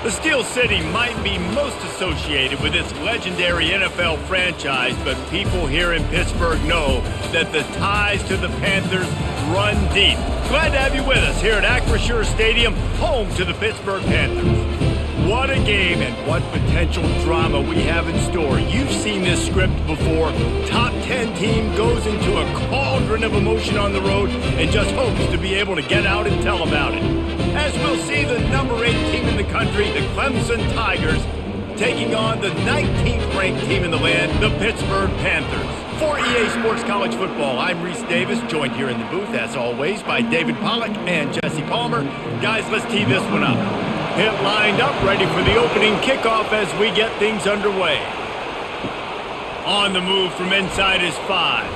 The Steel City might be most associated with this legendary NFL franchise, but people here in Pittsburgh know that the ties to the Panthers run deep. Glad to have you with us here at Acrisure Stadium, home to the Pittsburgh Panthers. What a game and what potential drama we have in store. You've seen this script before. Top 10 team goes into a cauldron of emotion on the road and just hopes to be able to get out and tell about it. As we'll see the number 8 team in the country, the Clemson Tigers, taking on the 19th ranked team in the land, the Pittsburgh Panthers. For EA Sports College Football, I'm Reese Davis, joined here in the booth, as always, by David Pollack and Jesse Palmer. Guys, let's tee this one up. Pitt lined up, ready for the opening kickoff as we get things underway. On the move from inside his 5.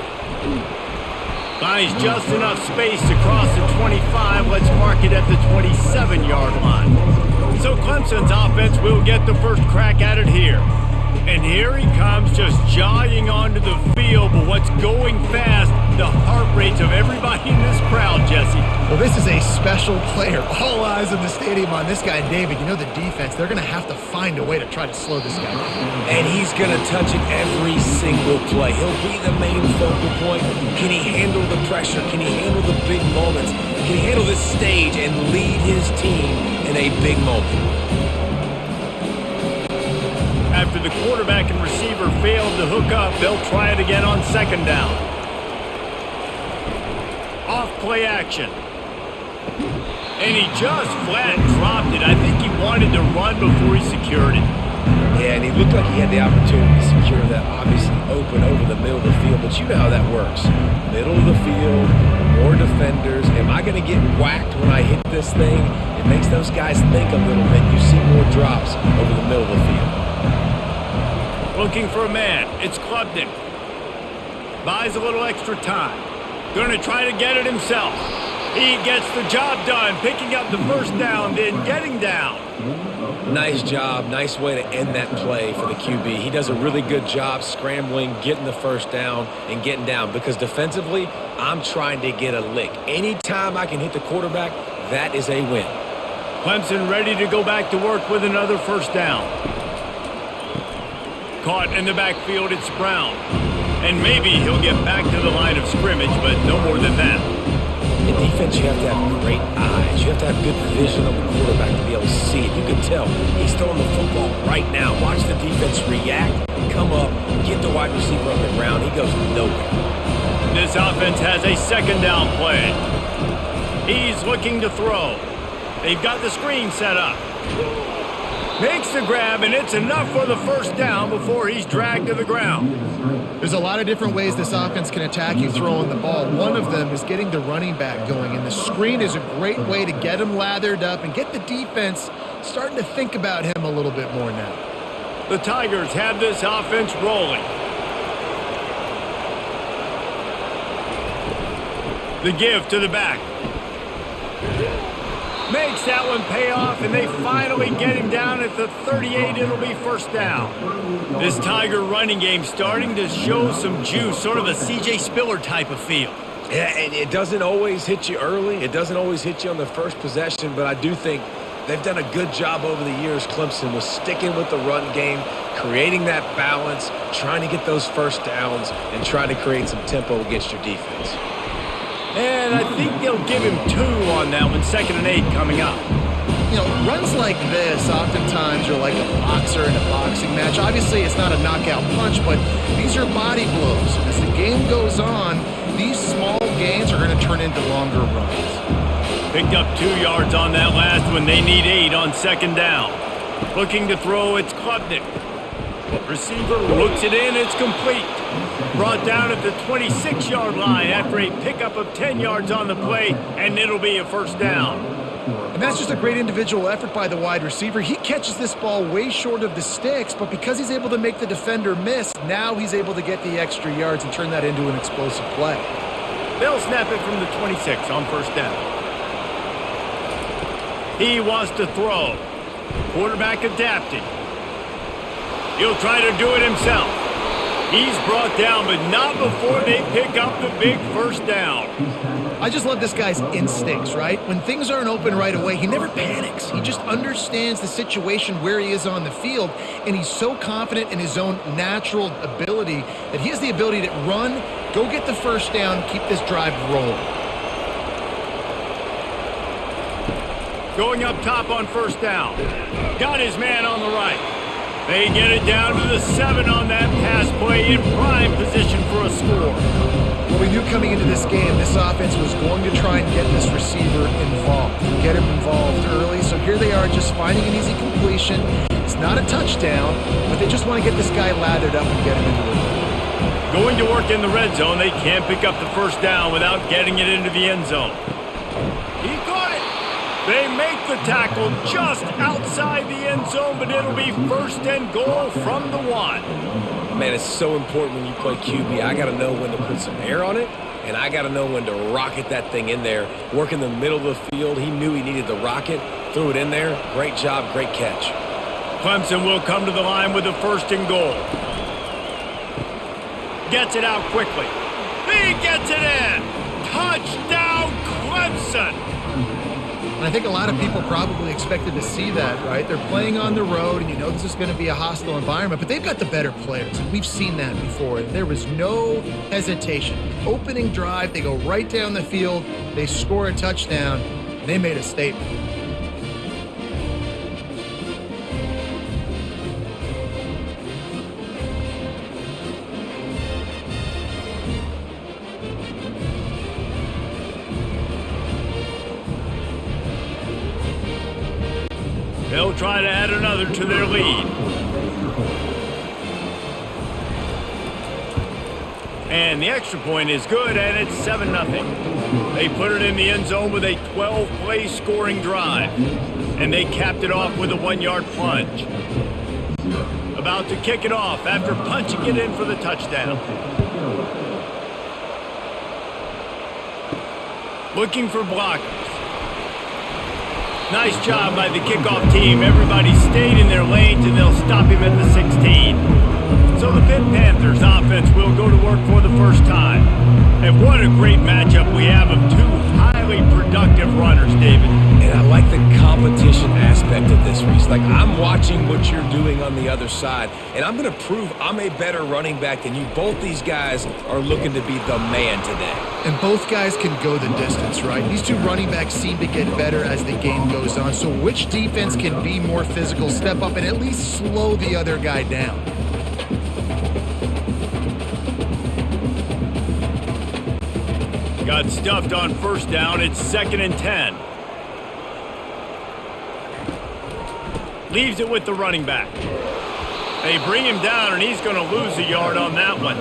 Finds just enough space to cross the 25. Let's mark it at the 27-yard line. So Clemson's offense will get the first crack at it here. And here he comes, just jogging onto the field. But what's going fast? The heart rates of everybody in this crowd, Jesse. Well, this is a special player. All eyes in the stadium on this guy. David, you know the defense, they're going to have to find a way to try to slow this guy down. And he's going to touch it every single play. He'll be the main focal point. Can he handle the pressure? Can he handle the big moments? Can he handle this stage and lead his team in a big moment? After the quarterback and receiver failed to hook up, they'll try it again on second down. Off play action. And he just flat dropped it. I think he wanted to run before he secured it. Yeah, and he looked like he had the opportunity to secure that, obviously open over the middle of the field, but you know how that works. Middle of the field, more defenders. Am I going to get whacked when I hit this thing? It makes those guys think a little bit. You see more drops over the middle of the field. Looking for a man. It's Klubnik. Buys a little extra time. Going to try to get it himself. He gets the job done, picking up the first down, then getting down. Nice job. Nice way to end that play for the QB. He does a really good job scrambling, getting the first down, and getting down. Because defensively, I'm trying to get a lick. Anytime I can hit the quarterback, that is a win. Clemson ready to go back to work with another first down. Caught in the backfield, it's Brown. And maybe he'll get back to the line of scrimmage, but no more than that. In defense, you have to have great eyes. You have to have good vision on the quarterback to be able to see it. You can tell he's throwing the football right now. Watch the defense react, come up, get the wide receiver on the ground. He goes nowhere. This offense has a second down play. He's looking to throw. They've got the screen set up. Makes the grab, and it's enough for the first down before he's dragged to the ground. There's a lot of different ways this offense can attack you throwing the ball. One of them is getting the running back going, and the screen is a great way to get him lathered up and get the defense starting to think about him a little bit more now. The Tigers have this offense rolling. The give to the back. Makes that one pay off, and they finally get him down at the 38. It'll be first down. This Tiger running game starting to show some juice, sort of a C.J. Spiller type of feel. Yeah, and it doesn't always hit you early. It doesn't always hit you on the first possession, but I do think they've done a good job over the years, Clemson, with sticking with the run game, creating that balance, trying to get those first downs, and trying to create some tempo against your defense. And I think they'll give him 2 on that one, 2nd and 8 coming up. You know, runs like this oftentimes are like a boxer in a boxing match. Obviously, it's not a knockout punch, but these are body blows. And as the game goes on, these small gains are going to turn into longer runs. Picked up 2 yards on that last one. They need 8 on second down. Looking to throw, it's Klubnik. Receiver looks it in, it's complete. Brought down at the 26-yard line after a pickup of 10 yards on the play, and it'll be a first down. And that's just a great individual effort by the wide receiver. He catches this ball way short of the sticks, but because he's able to make the defender miss, now he's able to get the extra yards and turn that into an explosive play. They'll snap it from the 26 on first down. He wants to throw. Quarterback adapting. He'll try to do it himself. He's brought down, but not before they pick up the big first down. I just love this guy's instincts, right? When things aren't open right away, he never panics. He just understands the situation where he is on the field, and he's so confident in his own natural ability that he has the ability to run, go get the first down, keep this drive rolling. Going up top on first down. Got his man on the right. They get it down to the 7 on that pass play in prime position for a score. Well, we knew coming into this game, this offense was going to try and get this receiver involved, get him involved early. So here they are just finding an easy completion. It's not a touchdown, but they just want to get this guy lathered up and get him into the lead. Going to work in the red zone, they can't pick up the first down without getting it into the end zone. He caught it. They make the tackle just outside the end zone, but it'll be first and goal from the 1. Man, it's so important when you play QB. I got to know when to put some air on it, and I got to know when to rocket that thing in there. Work in the middle of the field. He knew he needed the rocket, threw it in there. Great job, great catch. Clemson will come to the line with a first and goal. Gets it out quickly. He gets it in. Touchdown, Clemson. And I think a lot of people probably expected to see that, right? They're playing on the road, and you know this is going to be a hostile environment, but they've got the better players. We've seen that before. There was no hesitation. Opening drive, they go right down the field, they score a touchdown, and they made a statement. They'll try to add another to their lead. And the extra point is good, and it's 7-0. They put it in the end zone with a 12-play scoring drive. And they capped it off with a 1-yard plunge. About to kick it off after punching it in for the touchdown. Looking for blockers. Nice job by the kickoff team. Everybody stayed in their lanes, and they'll stop him at the 16. So the Pitt Panthers offense will go to work for the first time. And what a great matchup we have of two highly productive runners, David. And I like the competition aspect of this, Reese. Like, I'm watching what you're doing on the other side, and I'm going to prove I'm a better running back than you. Both these guys are looking to be the man today. And both guys can go the distance, right? These two running backs seem to get better as the game goes on. So which defense can be more physical, step up, and at least slow the other guy down? Got stuffed on first down. It's 2nd and 10. Leaves it with the running back. They bring him down, and he's going to lose a yard on that one.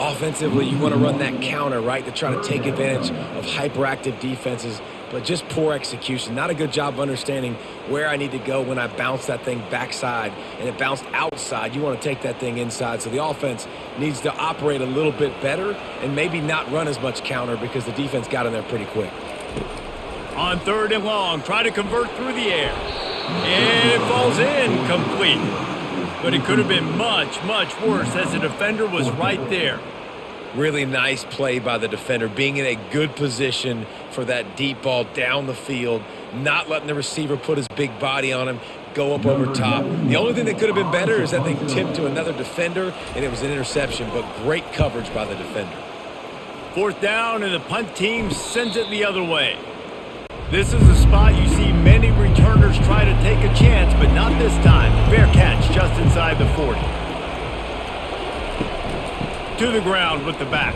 Offensively, you want to run that counter, right, to try to take advantage of hyperactive defenses, but just poor execution. Not a good job of understanding where I need to go when I bounce that thing backside, and it bounced outside. You want to take that thing inside, so the offense needs to operate a little bit better and maybe not run as much counter because the defense got in there pretty quick. On 3rd and long, try to convert through the air. And it falls in complete. But it could have been much, much worse as the defender was right there. Really nice play by the defender, being in a good position for that deep ball down the field, not letting the receiver put his big body on him, go up over top. The only thing that could have been better is that thing tipped to another defender, and it was an interception, but great coverage by the defender. 4th down, and the punt team sends it the other way. This is a spot you see many returners try to take a chance, but not this time. Fair catch just inside the 40. To the ground with the back.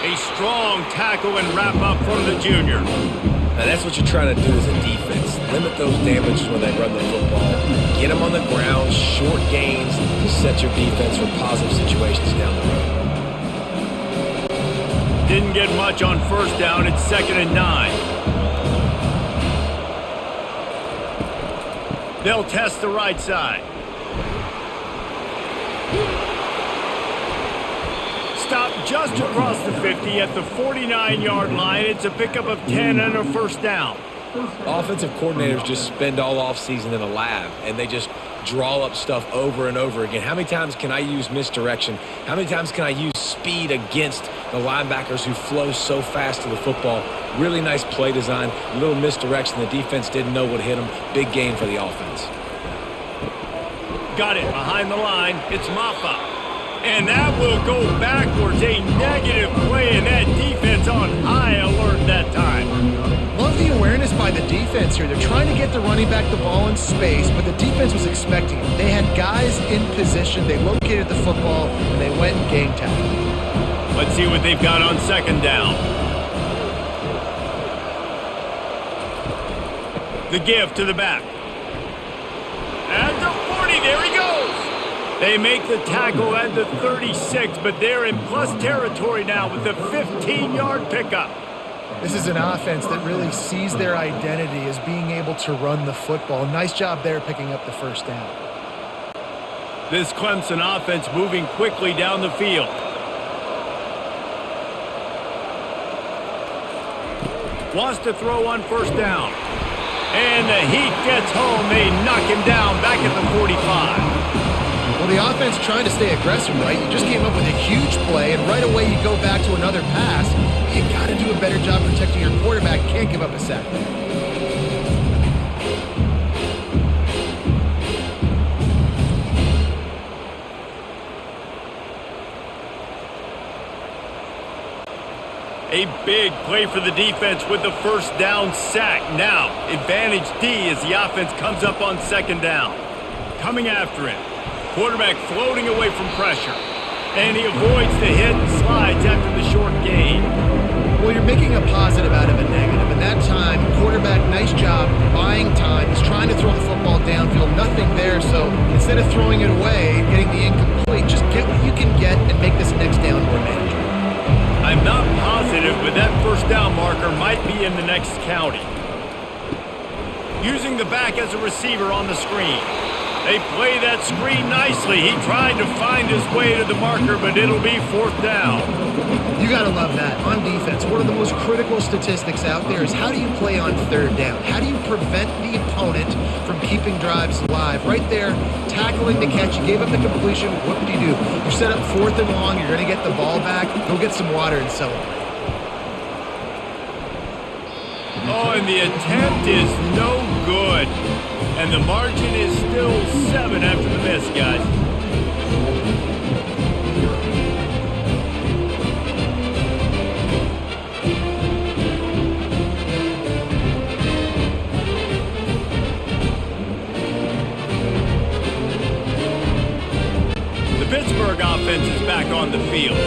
A strong tackle and wrap up from the junior. Now that's what you're trying to do as a defense. Limit those damages when they run the football. Get them on the ground, short gains to set your defense for positive situations down the road. Didn't get much on first down. It's 2nd and 9. They'll test the right side. Stop just across the 50 at the 49-yard line. It's a pickup of 10 and a first down. Offensive coordinators just spend all offseason in a lab, and they just draw up stuff over and over again. How many times can I use misdirection? How many times can I use speed against the linebackers who flow so fast to the football. Really nice play design, a little misdirection. The defense didn't know what hit them. Big gain for the offense. Got it behind the line. It's Maffa. And that will go backwards. A negative play, and that defense on high alert that time. Love the awareness by the defense here. They're trying to get the running back the ball in space, but the defense was expecting it. They had guys in position. They located the football, and they went and game tackled. Let's see what they've got on second down. The give to the back. At the 40, there he goes. They make the tackle at the 36, but they're in plus territory now with the 15-yard pickup. This is an offense that really sees their identity as being able to run the football. Nice job there picking up the first down. This Clemson offense moving quickly down the field. Wants to throw on first down. And the heat gets home. They knock him down back at the 45. Well, the offense trying to stay aggressive, right? You just came up with a huge play, and right away you go back to another pass. You got to do a better job protecting your quarterback. Can't give up a sack. A big play for the defense with the first down sack. Now, advantage D as the offense comes up on second down. Coming after it. Quarterback floating away from pressure. And he avoids the hit and slides after the short gain. Well, you're making a positive out of a negative. And that time, quarterback, nice job buying time. He's trying to throw the football downfield. Nothing there. So instead of throwing it away and getting the incomplete, just get what you can get and make this next down more manageable. I'm not positive, but that first down marker might be in the next county. Using the back as a receiver on the screen. They play that screen nicely. He tried to find his way to the marker, but it'll be fourth down. You got to love that. On defense, one of the most critical statistics out there is how do you play on third down? How do you prevent the opponent from keeping drives alive? Right there, tackling the catch. You gave up the completion. What do? You set up fourth and long. You're going to get the ball back. Go get some water and celebrate. Oh, and the attempt is no good. And the margin is still 7 after the miss, guys. The Pittsburgh offense is back on the field.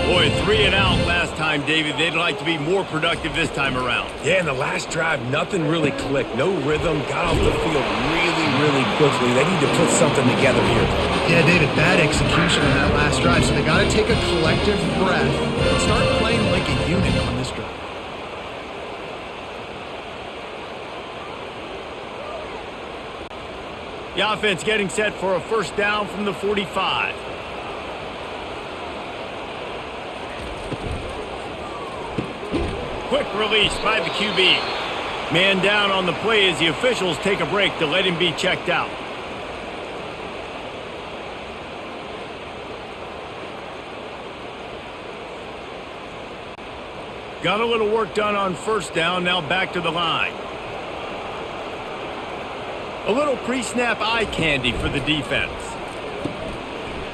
Boy, 3 and out last time, David. They'd like to be more productive this time around. Yeah, in the last drive, nothing really clicked. No rhythm. Got off the field really quickly. They need to put something together here. Yeah, David, bad execution on that last drive. So they got to take a collective breath and start playing like a unit on this drive. The offense getting set for a first down from the 45. Quick release by the QB. Man down on the play as the officials take a break to let him be checked out. Got a little work done on first down, now back to the line. A little pre-snap eye candy for the defense.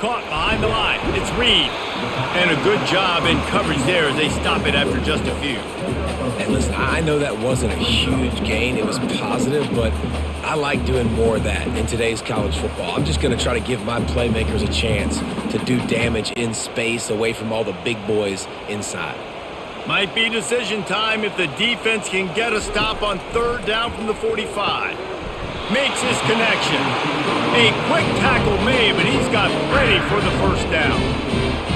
Caught behind the line. It's Reed. And a good job in coverage there as they stop it after just a few. Hey, listen, I know that wasn't a huge gain. It was positive, but I like doing more of that in today's college football. I'm just going to try to give my playmakers a chance to do damage in space away from all the big boys inside. Might be decision time if the defense can get a stop on third down from the 45. Makes his connection. A quick tackle made, but he's got plenty for the first down.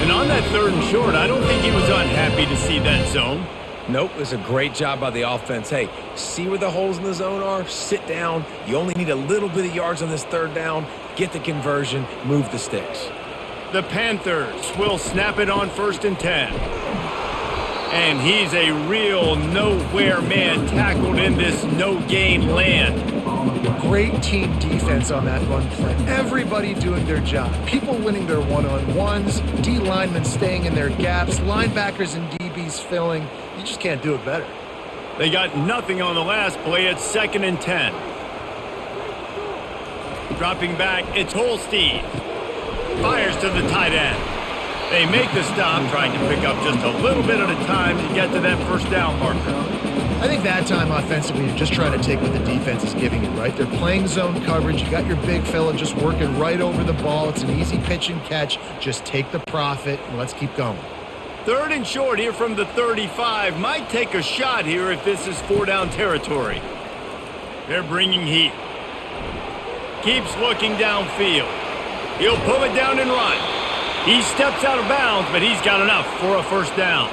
And on that third and short, I don't think he was unhappy to see that zone. Nope, it's a great job by the offense. Hey, see where the holes in the zone are? Sit down. You only need a little bit of yards on this third down. Get the conversion. Move the sticks. The Panthers will snap it on 1st and 10. And he's a real nowhere man tackled in this no-gain land. great team defense on that run play. Everybody doing their job. People winning their one-on-ones, D linemen staying in their gaps, linebackers and DBs filling. You just can't do it better. They got nothing on the last play. It's 2nd and 10. Dropping back, it's Holstein. Fires to the tight end. They make the stop, trying to pick up just a little bit at a time to get to that first down marker. I think that time offensively, you're just trying to take what the defense is giving you, right? They're playing zone coverage. You got your big fella just working right over the ball. It's an easy pitch and catch. Just take the profit and let's keep going. 3rd and short here from the 35. Might take a shot here if this is 4-down territory. They're bringing heat. Keeps looking downfield. He'll pull it down and run. He steps out of bounds, but he's got enough for a first down.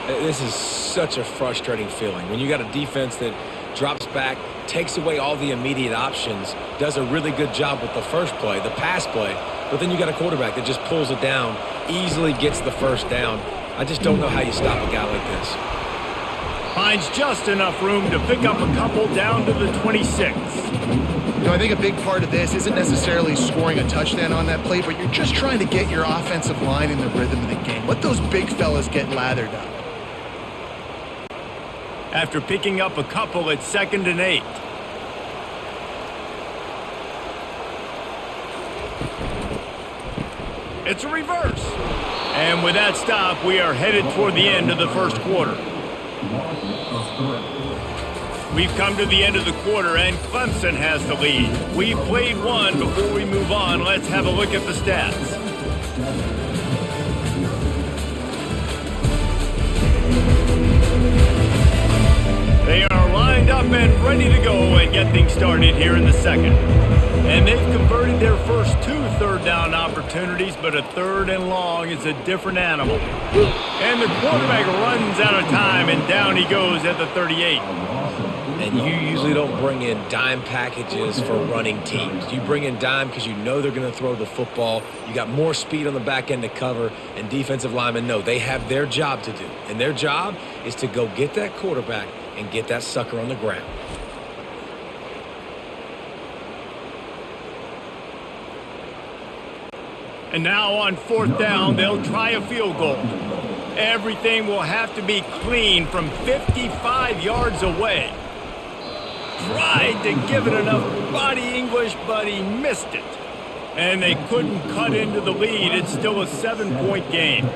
This is such a frustrating feeling when you got a defense that drops back, takes away all the immediate options, does a really good job with the first play, the pass play, but then you got a quarterback that just pulls it down, easily gets the first down. I just don't know how you stop a guy like this. Finds just enough room to pick up a couple down to the 26. You know, I think a big part of this isn't necessarily scoring a touchdown on that play, but you're just trying to get your offensive line in the rhythm of the game. Let those big fellas get lathered up. After picking up a couple, it's 2nd and 8. It's a reverse. And with that stop, we are headed toward the end of the first quarter. We've come to the end of the quarter, and Clemson has the lead. We've played one. Before we move on, let's have a look at the stats. They are lined up and ready to go and get things started here in the second. And they've converted their first 2 third-down opportunities, but a 3rd and long is a different animal. And the quarterback runs out of time, and down he goes at the 38. And you usually don't bring in dime packages for running teams. You bring in dime because you know they're going to throw the football. You got more speed on the back end to cover, and defensive linemen know they have their job to do. And their job is to go get that quarterback and get that sucker on the ground. And now on 4th down, they'll try a field goal. Everything will have to be clean from 55 yards away. Tried to give it enough body English, but he missed it. And they couldn't cut into the lead. It's still a 7-point game.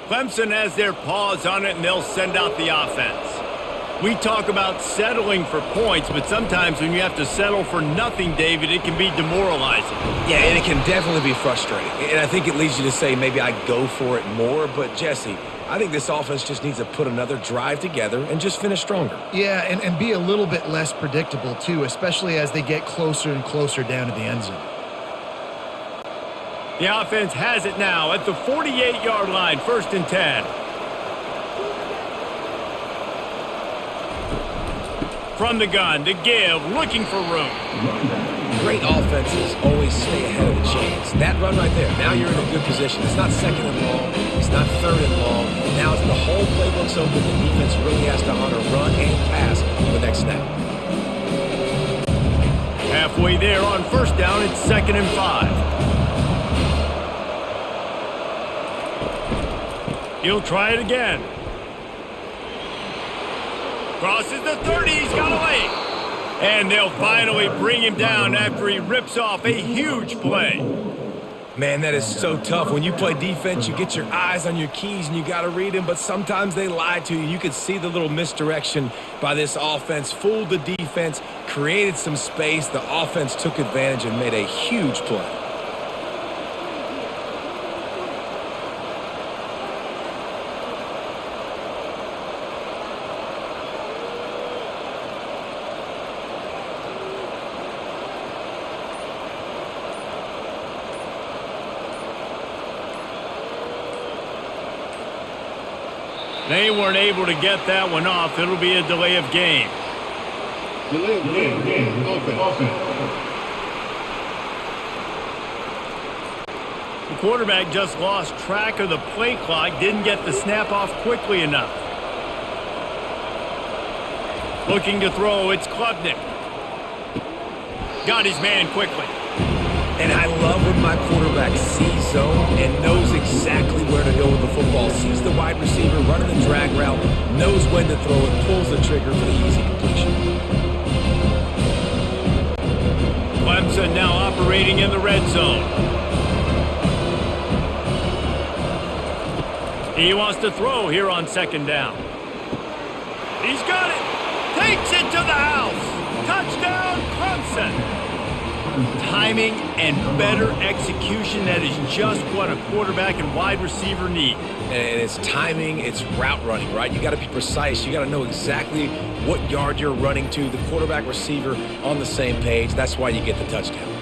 Clemson has their paws on it, and they'll send out the offense. We talk about settling for points, but sometimes when you have to settle for nothing, David, it can be demoralizing. Yeah, and it can definitely be frustrating. And I think it leads you to say maybe I go for it more. But, Jesse, I think this offense just needs to put another drive together and just finish stronger. Yeah, and be a little bit less predictable, too, especially as they get closer and closer down to the end zone. The offense has it now at the 48-yard line, 1st and 10. From the gun to give, looking for room. Great offenses always stay ahead of the chains. That run right there, now you're in a good position. It's not 2nd and long. It's not 3rd and long. Now it's the whole playbook's open. The defense really has to honor run and pass for the next snap. Halfway there on 1st down, it's 2nd and 5. He'll try it again. Crosses the 30, he's got away. And they'll finally bring him down after he rips off a huge play. Man, that is so tough. When you play defense, you get your eyes on your keys and you got to read them, but sometimes they lie to you. You could see the little misdirection by this offense, fooled the defense, created some space. The offense took advantage and made a huge play. They weren't able to get that one off. It'll be a delay of game. Delay of game. Offense. The quarterback just lost track of the play clock, didn't get the snap off quickly enough. Looking to throw, it's Klubnik. Got his man quickly. And I love when my quarterback sees zone and knows exactly where to go with the football. Sees the wide receiver running the drag route, knows when to throw it, pulls the trigger for the easy completion. Clemson now operating in the red zone. He wants to throw here on second down. He's got it. Takes it to the house. Touchdown, Clemson. Timing and better execution, that is just what a quarterback and wide receiver need. And it's timing, it's route running, right? You got to be precise. You got to know exactly what yard you're running to. The quarterback receiver on the same page. That's why you get the touchdown.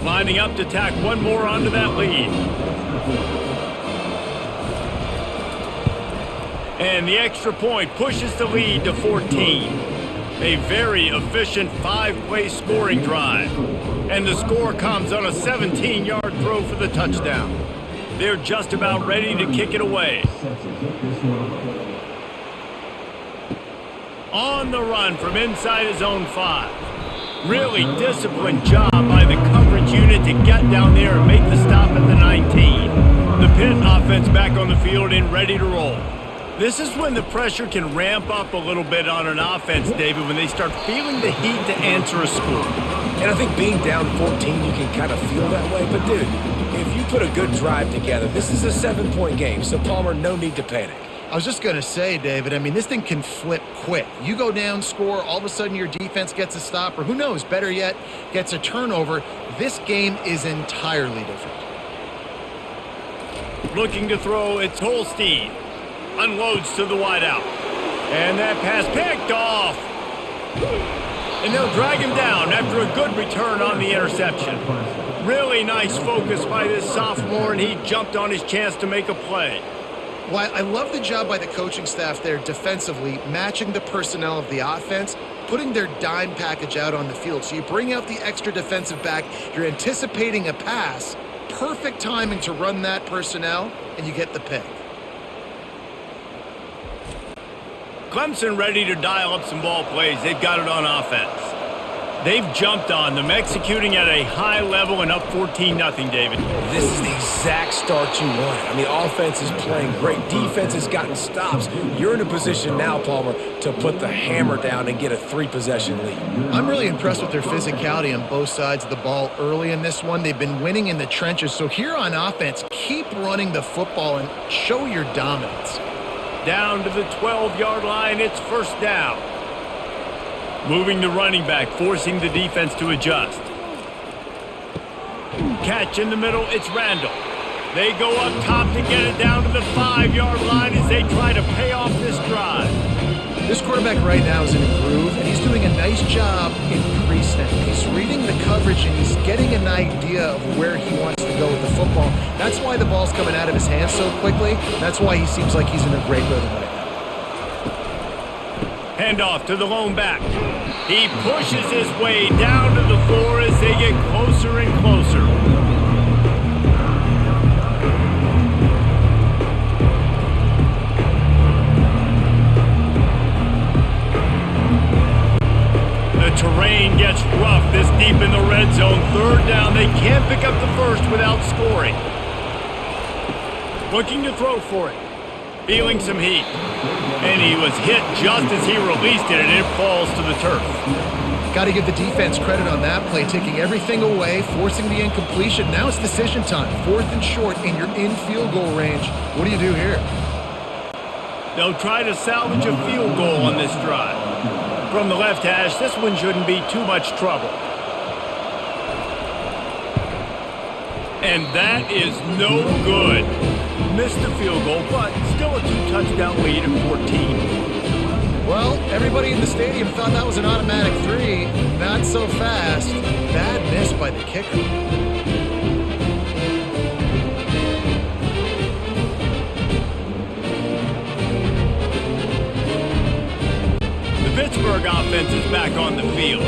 Lining up to tack one more onto that lead. And the extra point pushes the lead to 14. A very efficient 5-play scoring drive. And the score comes on a 17-yard throw for the touchdown. They're just about ready to kick it away. On the run from inside his own 5. Really disciplined job by the coverage unit to get down there and make the stop at the 19. The Pitt offense back on the field and ready to roll. This is when the pressure can ramp up a little bit on an offense, David, when they start feeling the heat to answer a score. And I think being down 14, you can kind of feel that way. But, dude, if you put a good drive together, this is a 7-point game. So, Palmer, no need to panic. I was just going to say, David, I mean, this thing can flip quick. You go down, score, all of a sudden your defense gets a stop, or who knows, better yet, gets a turnover. This game is entirely different. Looking to throw, it's Holstein. Unloads to the wideout. And that pass picked off. And they'll drag him down after a good return on the interception. Really nice focus by this sophomore, and he jumped on his chance to make a play. Well, I love the job by the coaching staff there defensively, matching the personnel of the offense, putting their dime package out on the field. So you bring out the extra defensive back, you're anticipating a pass, perfect timing to run that personnel, and you get the pick. Clemson ready to dial up some ball plays. They've got it on offense. They've jumped on them, executing at a high level and up 14-0, David. This is the exact start you want. I mean, offense is playing great. Defense has gotten stops. You're in a position now, Palmer, to put the hammer down and get a 3-possession lead. I'm really impressed with their physicality on both sides of the ball early in this one. They've been winning in the trenches. So here on offense, keep running the football and show your dominance. Down to the 12-yard line, it's first down. Moving the running back, forcing the defense to adjust. Catch in the middle, it's Randall. They go up top to get it down to the 5-yard line as they try to pay off this drive. This quarterback right now is in a groove, and he's doing a nice job in pre-snap. He's reading the coverage, and he's getting an idea of where he wants to go with the football. That's why the ball's coming out of his hands so quickly. That's why he seems like he's in a great rhythm right now. Handoff to the lone back. He pushes his way down to the floor as they get closer and closer. The terrain gets rough this deep in the red zone. Third down, they can't pick up the first without scoring. Looking to throw for it. Feeling some heat. And he was hit just as he released it, and it falls to the turf. Got to give the defense credit on that play, taking everything away, forcing the incompletion. Now it's decision time. 4th and short, and you're in field goal range. What do you do here? They'll try to salvage a field goal on this drive. From the left hash, this one shouldn't be too much trouble. And that is no good. Missed the field goal, but still a 2-touchdown lead at 14. Well, everybody in the stadium thought that was an automatic 3. Not so fast. Bad miss by the kicker. The Pittsburgh offense is back on the field.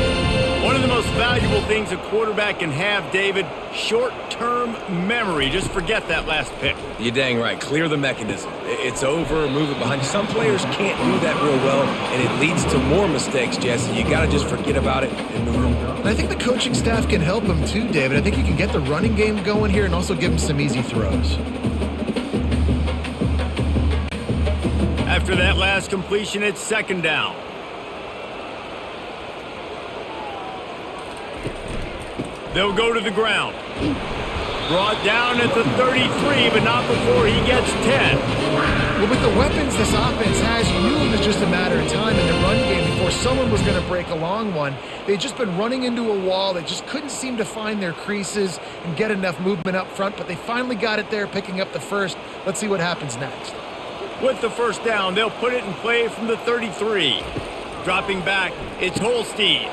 One of the most valuable things a quarterback can have, David, short-term memory. Just forget that last pick. You're dang right. Clear the mechanism. It's over, move it behind you. Some players can't do that real well, and it leads to more mistakes, Jesse. You got to just forget about it and move on. And I think the coaching staff can help him too, David. I think you can get the running game going here and also give him some easy throws. After that last completion, it's second down. They'll go to the ground. Brought down at the 33, but not before he gets 10. Well, with the weapons this offense has, you knew it was just a matter of time in the run game before someone was going to break a long one. They'd just been running into a wall. They just couldn't seem to find their creases and get enough movement up front, but they finally got it there, picking up the first. Let's see what happens next. With the first down, they'll put it in play from the 33. Dropping back, it's Holstein.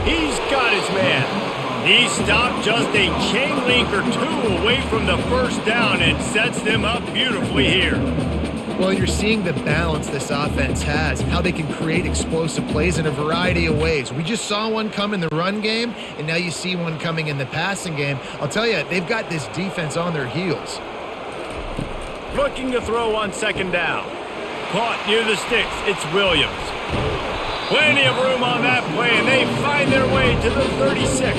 He's got his man. He stopped just a chain link or two away from the first down and sets them up beautifully here. Well, you're seeing the balance this offense has and how they can create explosive plays in a variety of ways. We just saw one come in the run game, and now you see one coming in the passing game. I'll tell you, they've got this defense on their heels. Looking to throw on second down. Caught near the sticks, it's Williams. Plenty of room on that play, and they find their way to the 36.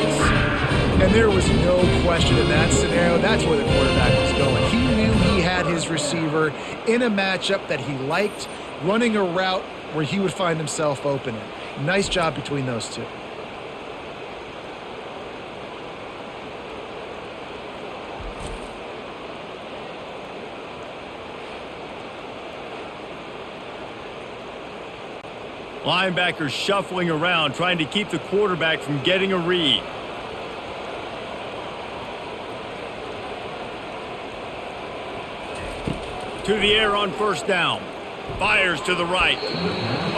And there was no question in that scenario. That's where the quarterback was going. He knew he had his receiver in a matchup that he liked, running a route where he would find himself open. Nice job between those two. Linebackers shuffling around, trying to keep the quarterback from getting a read. To the air on first down. Fires to the right.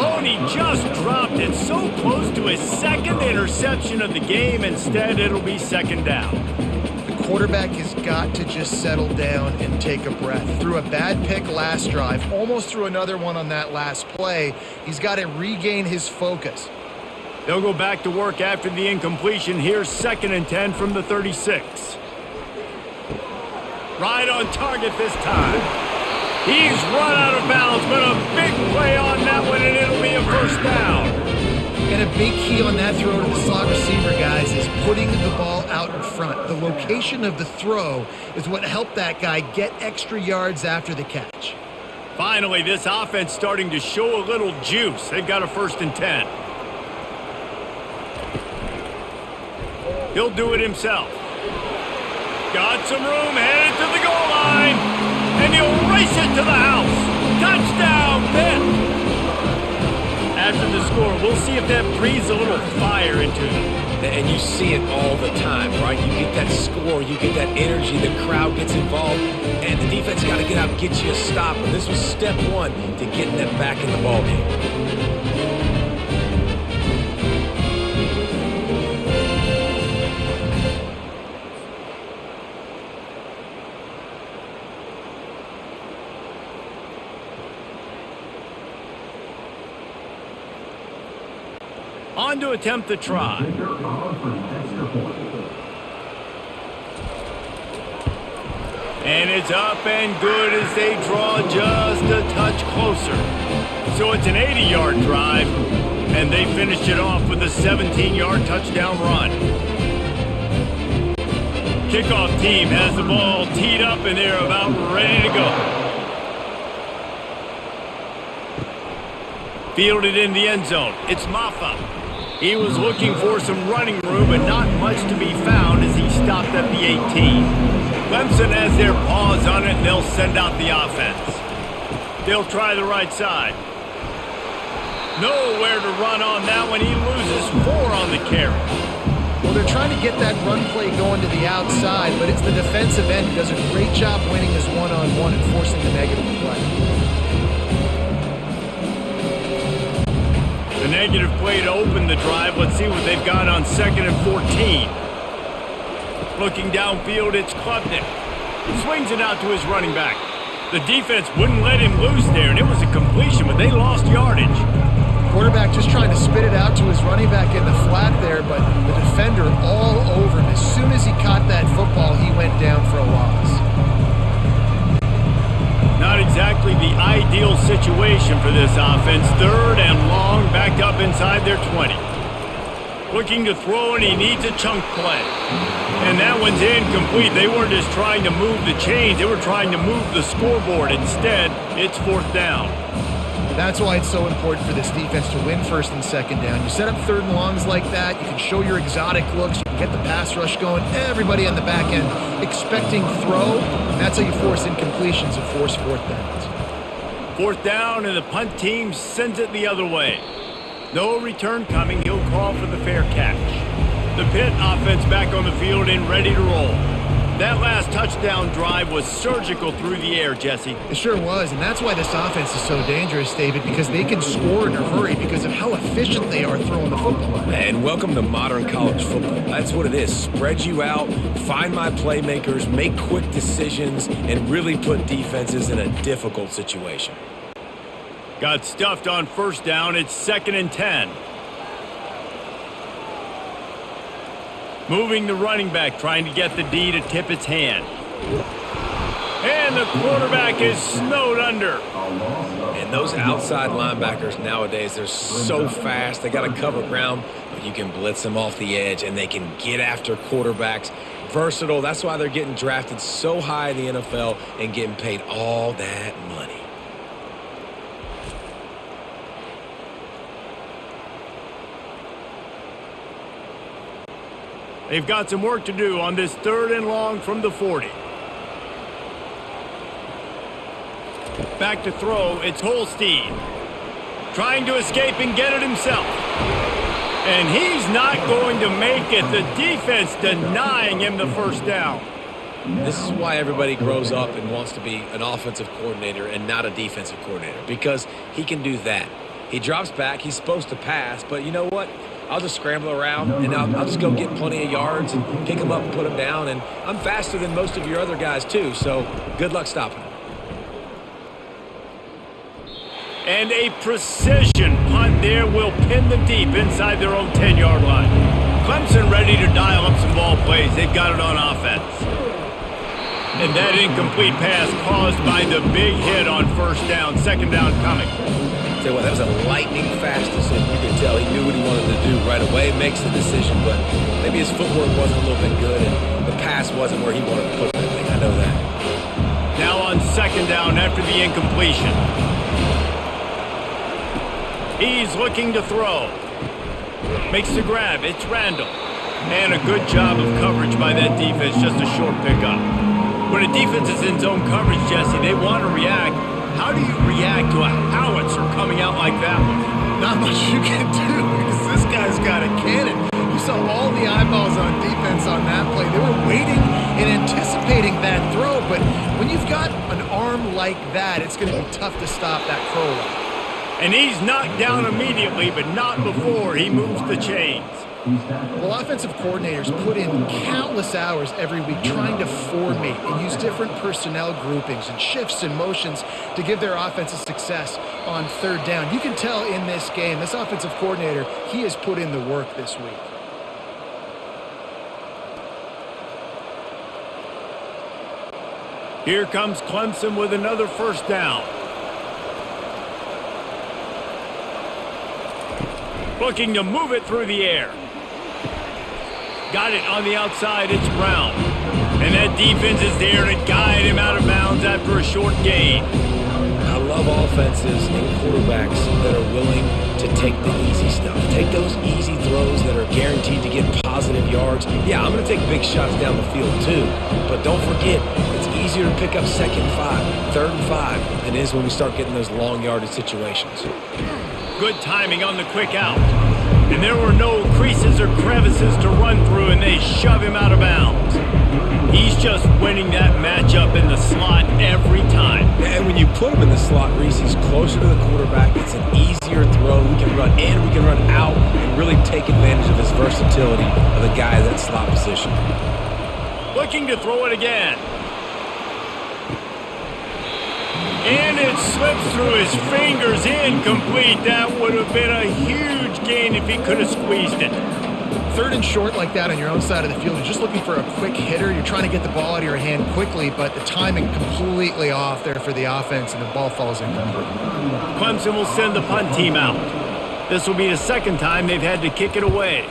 Oh, and he just dropped it so close to his second interception of the game. Instead, it'll be second down. The quarterback has got to just settle down and take a breath. Threw a bad pick last drive, almost threw another one on that last play. He's got to regain his focus. They'll go back to work after the incompletion. Here's 2nd and 10 from the 36. Right on target this time. He's run out of bounds, but a big play on that one, and it'll be a first down. And a big key on that throw to the slot receiver, guys, is putting the ball out in front. The location of the throw is what helped that guy get extra yards after the catch. Finally, this offense starting to show a little juice. They've got a 1st and 10. He'll do it himself. Got some room, headed to the goal line, and he'll race it to the house. Touchdown, Pitt! After the score, we'll see if that breathes a little fire into them. And you see it all the time, right? You get that score, you get that energy, the crowd gets involved, and the defense got to get out and get you a stop. And this was step one to getting them back in the ballgame. On to attempt the try. And it's up and good as they draw just a touch closer. So it's an 80-yard drive, and they finished it off with a 17-yard touchdown run. Kickoff team has the ball teed up, and they're about ready to go. Fielded in the end zone. It's Maffa. He was looking for some running room, but not much to be found as he stopped at the 18. Clemson has their paws on it, and they'll send out the offense. They'll try the right side. Nowhere to run on that one. He loses 4 on the carry. Well, they're trying to get that run play going to the outside, but it's the defensive end who does a great job winning his one-on-one and forcing the negative play. The negative play to open the drive. Let's see what they've got on 2nd and 14. Looking downfield, it's Klubnik. Swings it out to his running back. The defense wouldn't let him loose there, and it was a completion, but they lost yardage. Quarterback just trying to spit it out to his running back in the flat there, but the defender all over him. As soon as he caught that football, he went down for a loss. Not exactly the ideal situation for this offense. 3rd and long, backed up inside their 20. Looking to throw, and he needs a chunk play. And that one's incomplete. They weren't just trying to move the chains. They were trying to move the scoreboard. Instead, it's 4th down. That's why it's so important for this defense to win 1st and 2nd down. You set up 3rd and longs like that, you can show your exotic looks, you can get the pass rush going, everybody on the back end expecting throw, and that's how you force incompletions and force 4th downs. 4th down, and the punt team sends it the other way. No return coming. He'll call for the fair catch. The Pitt offense back on the field and ready to roll. That last touchdown drive was surgical through the air, Jesse. It sure was, and that's why this offense is so dangerous, David, because they can score in a hurry because of how efficient they are throwing the football. And welcome to modern college football. That's what it is. Spread you out, find my playmakers, make quick decisions, and really put defenses in a difficult situation. Got stuffed on 1st down. It's 2nd and 10. Moving the running back, trying to get the D to tip its hand. And the quarterback is snowed under. And those outside linebackers nowadays, they're so fast. They got to cover ground, but you can blitz them off the edge, and they can get after quarterbacks. Versatile. That's why they're getting drafted so high in the NFL and getting paid all that money. They've got some work to do on this 3rd and long from the 40. Back to throw, it's Holstein. Trying to escape and get it himself. And he's not going to make it. The defense denying him the 1st down. This is why everybody grows up and wants to be an offensive coordinator and not a defensive coordinator, because he can do that. He drops back, he's supposed to pass, but you know what? I'll just scramble around, and I'll just go get plenty of yards and pick them up and put them down. And I'm faster than most of your other guys, too, so good luck stopping them. And a precision punt there will pin them deep inside their own 10-yard line. Clemson ready to dial up some ball plays. They've got it on offense. And that incomplete pass caused by the big hit on 1st down, 2nd down coming. Tell you what, that was a lightning-fast decision. You can tell he knew what he wanted to do right away, makes the decision, but maybe his footwork wasn't a little bit good, and the pass wasn't where he wanted to put that thing. I know that. Now on 2nd down after the incompletion. He's looking to throw. Makes the grab. It's Randall. And a good job of coverage by that defense, just a short pickup. When a defense is in zone coverage, Jesse, they want to react. How do you react to a howitzer coming out like that one? Not much you can do because this guy's got a cannon. You saw all the eyeballs on defense on that play. They were waiting and anticipating that throw, but when you've got an arm like that, it's going to be tough to stop that crow route. And he's knocked down immediately, but not before he moves the chains. Well, offensive coordinators put in countless hours every week trying to formate and use different personnel groupings and shifts and motions to give their offensive success on 3rd down. You can tell in this game, this offensive coordinator, he has put in the work this week. Here comes Clemson with another 1st down. Looking to move it through the air. Got it on the outside, it's Brown. And that defense is there to guide him out of bounds after a short gain. I love offenses and quarterbacks that are willing to take the easy stuff. Take those easy throws that are guaranteed to get positive yards. Yeah, I'm going to take big shots down the field too. But don't forget, it's easier to pick up 2nd and 5, 3rd and 5 than it is when we start getting those long yardage situations. Good timing on the quick out. And there were no creases or crevices to run through, and they shove him out of bounds. He's just winning that matchup in the slot every time. And when you put him in the slot, Reese, he's closer to the quarterback. It's an easier throw. We can run in, we can run out, and really take advantage of his versatility of the guy in that slot position. Looking to throw it again. And it slips through his fingers, incomplete. That would have been a huge gain if he could have squeezed it. Third and short like that on your own side of the field, you're just looking for a quick hitter. You're trying to get the ball out of your hand quickly, but the timing completely off there for the offense, and the ball falls incomplete. Clemson will send the punt team out. This will be the second time they've had to kick it away.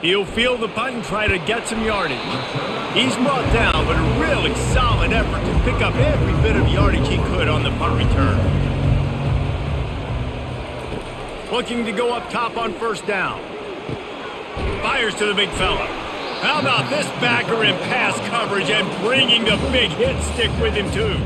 He'll field the punt and try to get some yardage. He's brought down, but a really solid effort to pick up every bit of yardage he could on the punt return. Looking to go up top on first down. Fires to the big fella. How about this backer in pass coverage and bringing the big hit stick with him too?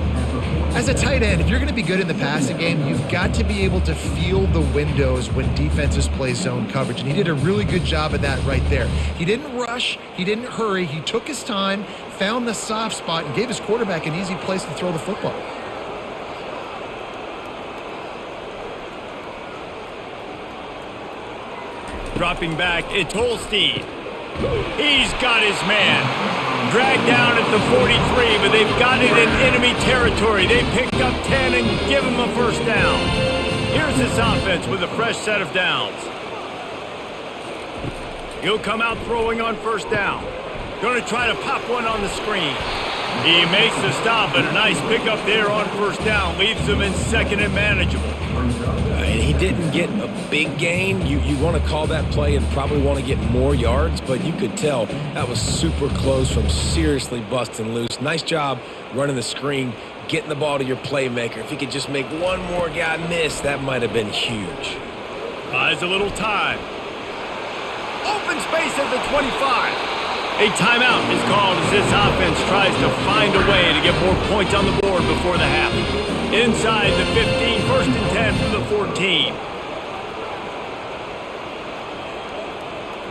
As a tight end, if you're going to be good in the passing game, you've got to be able to feel the windows when defenses play zone coverage, and he did a really good job of that right there. He didn't rush, he didn't hurry, he took his time, found the soft spot, and gave his quarterback an easy place to throw the football. Dropping back, it's Holstein. He's got his man. Dragged down at the 43, but they've got it in enemy territory. They picked up 10 and give him a first down. Here's this offense with a fresh set of downs. He'll come out throwing on first down. Going to try to pop one on the screen. He makes the stop, but a nice pickup there on first down. Leaves him in second and manageable. And he didn't get a big gain. You want to call that play and probably want to get more yards, but you could tell that was super close from seriously busting loose. Nice job running the screen, getting the ball to your playmaker. If he could just make one more guy miss, that might have been huge. Buys a little time. Open space at the 25. A timeout is called as this offense tries to find a way to get more points on the board before the half. Inside the 15, first and 10 from the 14.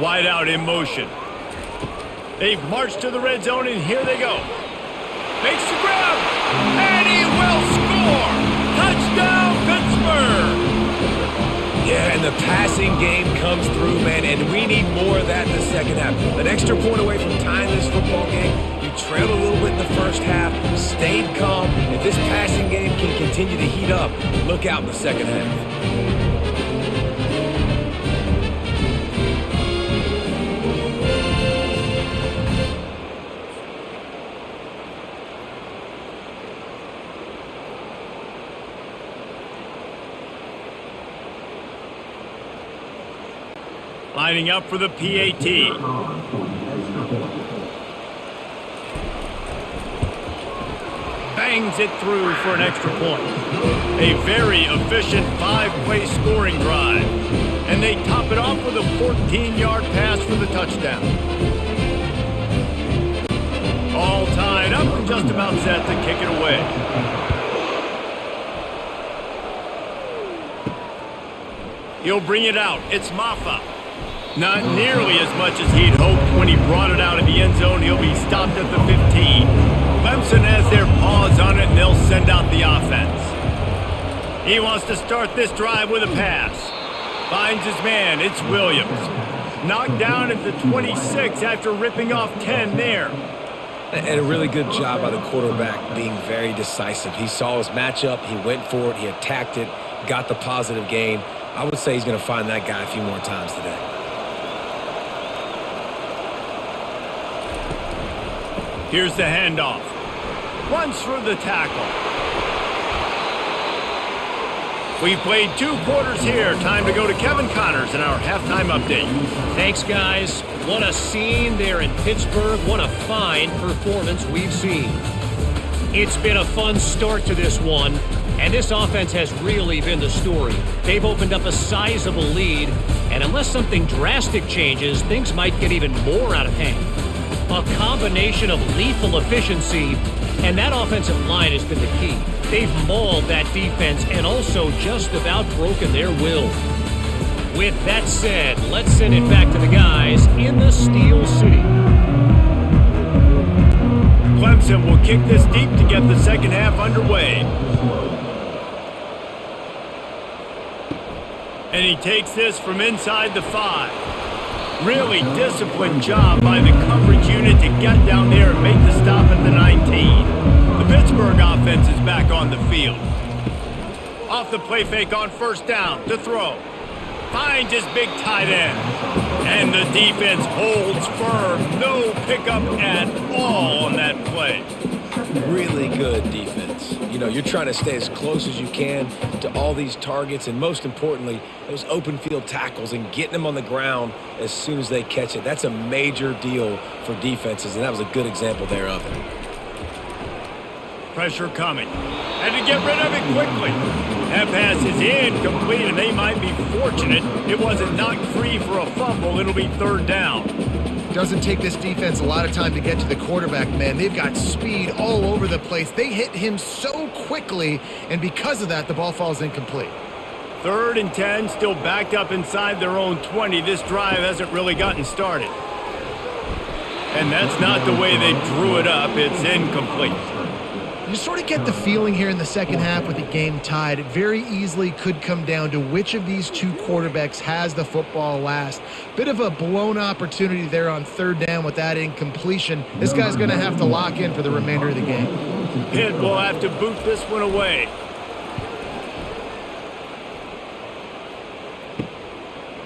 Wide out in motion. They've marched to the red zone, and here they go. Makes the grab, and he will score! Touchdown, Pittsburgh! Yeah, and the passing game comes through, man, and we need more of that in the second half. An extra point away from tying this football game. You trailed a little bit in the first half, stayed calm. If this passing game can continue to heat up, look out in the second half. Lining up for the PAT. Bangs it through for an extra point. A very efficient 5-play scoring drive. And they top it off with a 14-yard pass for the touchdown. All tied up and just about set to kick it away. He'll bring it out. It's Maffa. Not nearly as much as he'd hoped when he brought it out of the end zone. He'll be stopped at the 15. Clemson has their paws on it, and they'll send out the offense. He wants to start this drive with a pass. Finds his man. It's Williams. Knocked down at the 26 after ripping off 10 there. And a really good job by the quarterback being very decisive. He saw his matchup. He went for it. He attacked it. Got the positive gain. I would say he's going to find that guy a few more times today. Here's the handoff. Runs through the tackle. We've played 2 quarters here. Time to go to Kevin Connors in our halftime update. Thanks, guys. What a scene there in Pittsburgh. What a fine performance we've seen. It's been a fun start to this one, and this offense has really been the story. They've opened up a sizable lead, and unless something drastic changes, things might get even more out of hand. A combination of lethal efficiency, and that offensive line has been the key. they've mauled that defense and also just about broken their will. With that said, let's send it back to the guys in the Steel City. Clemson will kick this deep to get the second half underway. And he takes this from inside the 5. Really disciplined job by the coverage unit to get down there and make the stop at the 19. The Pittsburgh offense is back on the field. Off the play fake on first down to throw. Finds his big tight end. And the defense holds firm. No pickup at all on that play. Really good defense. You know, you're trying to stay as close as you can to all these targets, and most importantly, those open field tackles and getting them on the ground as soon as they catch it. That's a major deal for defenses, and that was a good example there of it. Pressure coming. Had to get rid of it quickly. That pass is incomplete, and they might be fortunate it wasn't knocked free for a fumble. It'll be third down. Doesn't take this defense a lot of time to get to the quarterback, man. They've got speed all over the place. They hit him so quickly, and because of that, the ball falls incomplete. 3rd and 10, still backed up inside their own 20. This drive hasn't really gotten started. And that's not the way they drew it up. It's incomplete. You sort of get the feeling here in the second half with the game tied. It very easily could come down to which of these two quarterbacks has the football last. Bit of a blown opportunity there on 3rd down with that incompletion. This guy's going to have to lock in for the remainder of the game. Pitt will have to boot this one away.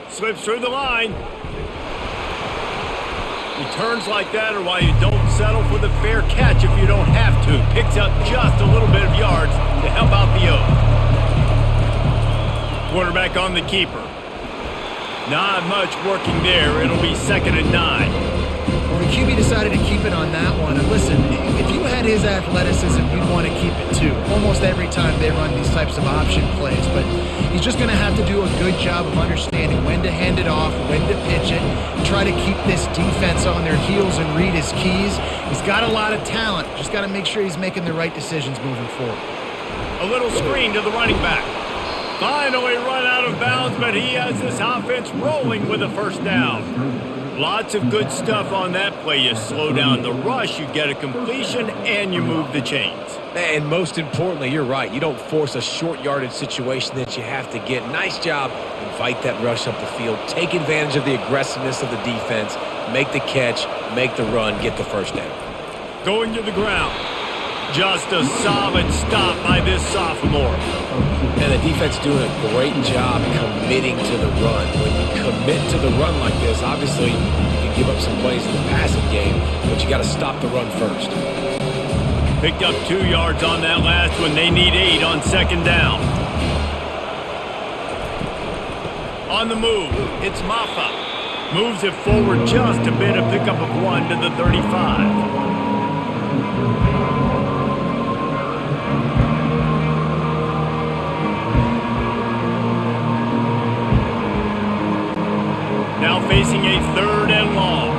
Slips through the line. Returns like that are why you don't settle for the fair catch if you don't have to. Picks up just a little bit of yards to help out the O. Quarterback on the keeper. Not much working there. It'll be 2nd and 9. Well, the QB decided to keep it on that one. And listen, if you had his athleticism, you'd want to keep it too. Almost every time they run these types of option plays. But he's just going to have to do a good job of understanding when to hand it off, when to pitch it, try to keep this defense on their heels and read his keys. He's got a lot of talent. Just got to make sure he's making the right decisions moving forward. A little screen to the running back. Finally run out of bounds, but he has this offense rolling with a first down. Lots of good stuff on that play. You slow down the rush, you get a completion, and you move the chains. And most importantly, you're right. You don't force a short yardage situation that you have to get. Nice job. Invite that rush up the field. Take advantage of the aggressiveness of the defense. Make the catch. Make the run. Get the first down. Going to the ground. Just a solid stop by this sophomore. And the defense doing a great job committing to the run. When you commit to the run like this, obviously you can give up some plays in the passing game, but you got to stop the run first. Picked up 2 yards on that last one. They need 8 on 2nd down. On the move, it's Maffa. Moves it forward just a bit, a pickup of 1 to the 35. Now facing a 3rd and long.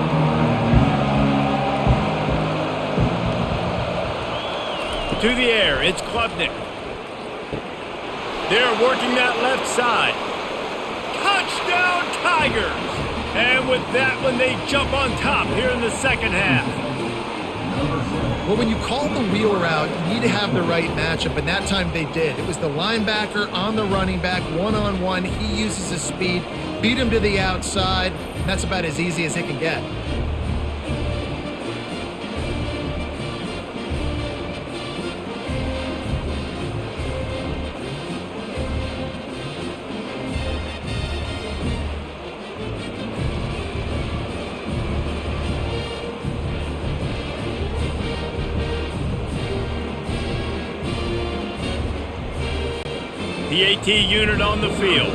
To the air, it's Klubnik. They're working that left side. Touchdown Tigers! And with that one, they jump on top here in the second half. Well, when you call the wheel route, you need to have the right matchup, and that time they did. It was the linebacker on the running back, one-on-one. He uses his speed, beat him to the outside. That's about as easy as it can get. The AT unit on the field.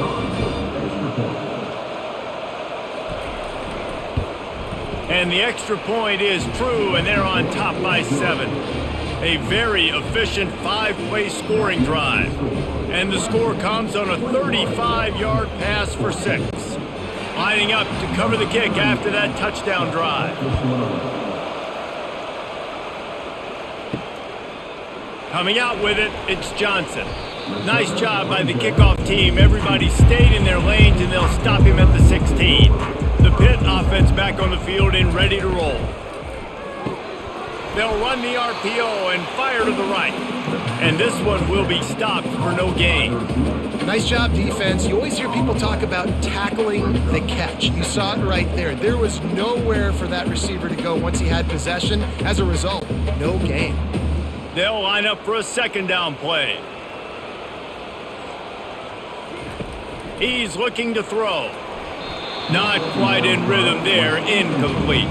And the extra point is true, and they're on top by 7. A very efficient 5-play scoring drive. And the score comes on a 35-yard pass for 6. Lining up to cover the kick after that touchdown drive. Coming out with it, it's Johnson. Nice job by the kickoff team. Everybody stayed in their lanes, and they'll stop him at the 16. The Pitt offense back on the field and ready to roll. They'll run the RPO and fire to the right. And this one will be stopped for no gain. Nice job, defense. You always hear people talk about tackling the catch. You saw it right there. There was nowhere for that receiver to go once he had possession. As a result, no gain. They'll line up for a second down play. He's looking to throw. Not quite in rhythm there, incomplete.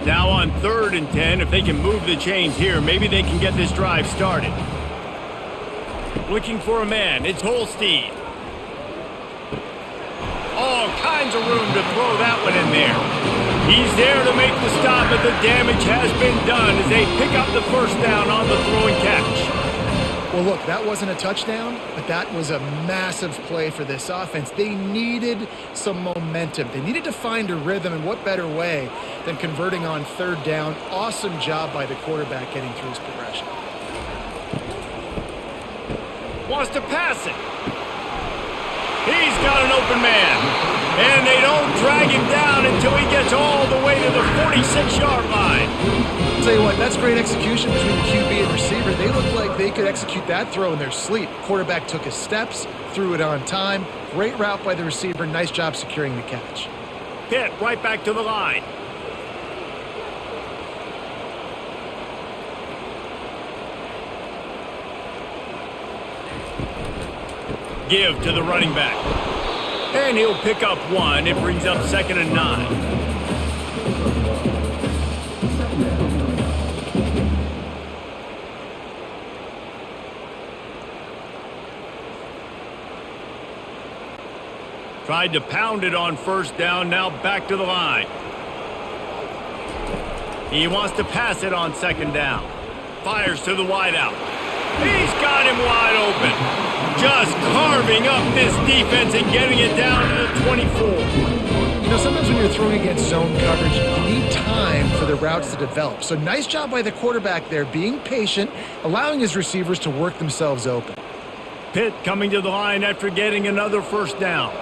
Now on 3rd and 10, if they can move the chains here, maybe they can get this drive started. Looking for a man, it's Holstein. All kinds of room to throw that one in there. He's there to make the stop, but the damage has been done as they pick up the first down on the throw and catch. Well, look, that wasn't a touchdown, but that was a massive play for this offense. They needed some momentum. They needed to find a rhythm, and what better way than converting on 3rd down. Awesome job by the quarterback getting through his progression. Wants to pass it. He's got an open man. And they don't drag him down until he gets all the way to the 46-yard line. I'll tell you what, that's great execution between the QB and receiver. They looked like they could execute that throw in their sleep. Quarterback took his steps, threw it on time. Great route by the receiver. Nice job securing the catch. Pitt right back to the line. Give to the running back. And he'll pick up one. It brings up 2nd and 9. Tried to pound it on 1st down, now back to the line. He wants to pass it on 2nd down. Fires to the wideout. He's got him wide open. Just carving up this defense and getting it down to the 24. You know, sometimes when you're throwing against zone coverage, you need time for the routes to develop. So nice job by the quarterback there, being patient, allowing his receivers to work themselves open. Pitt coming to the line after getting another 1st down.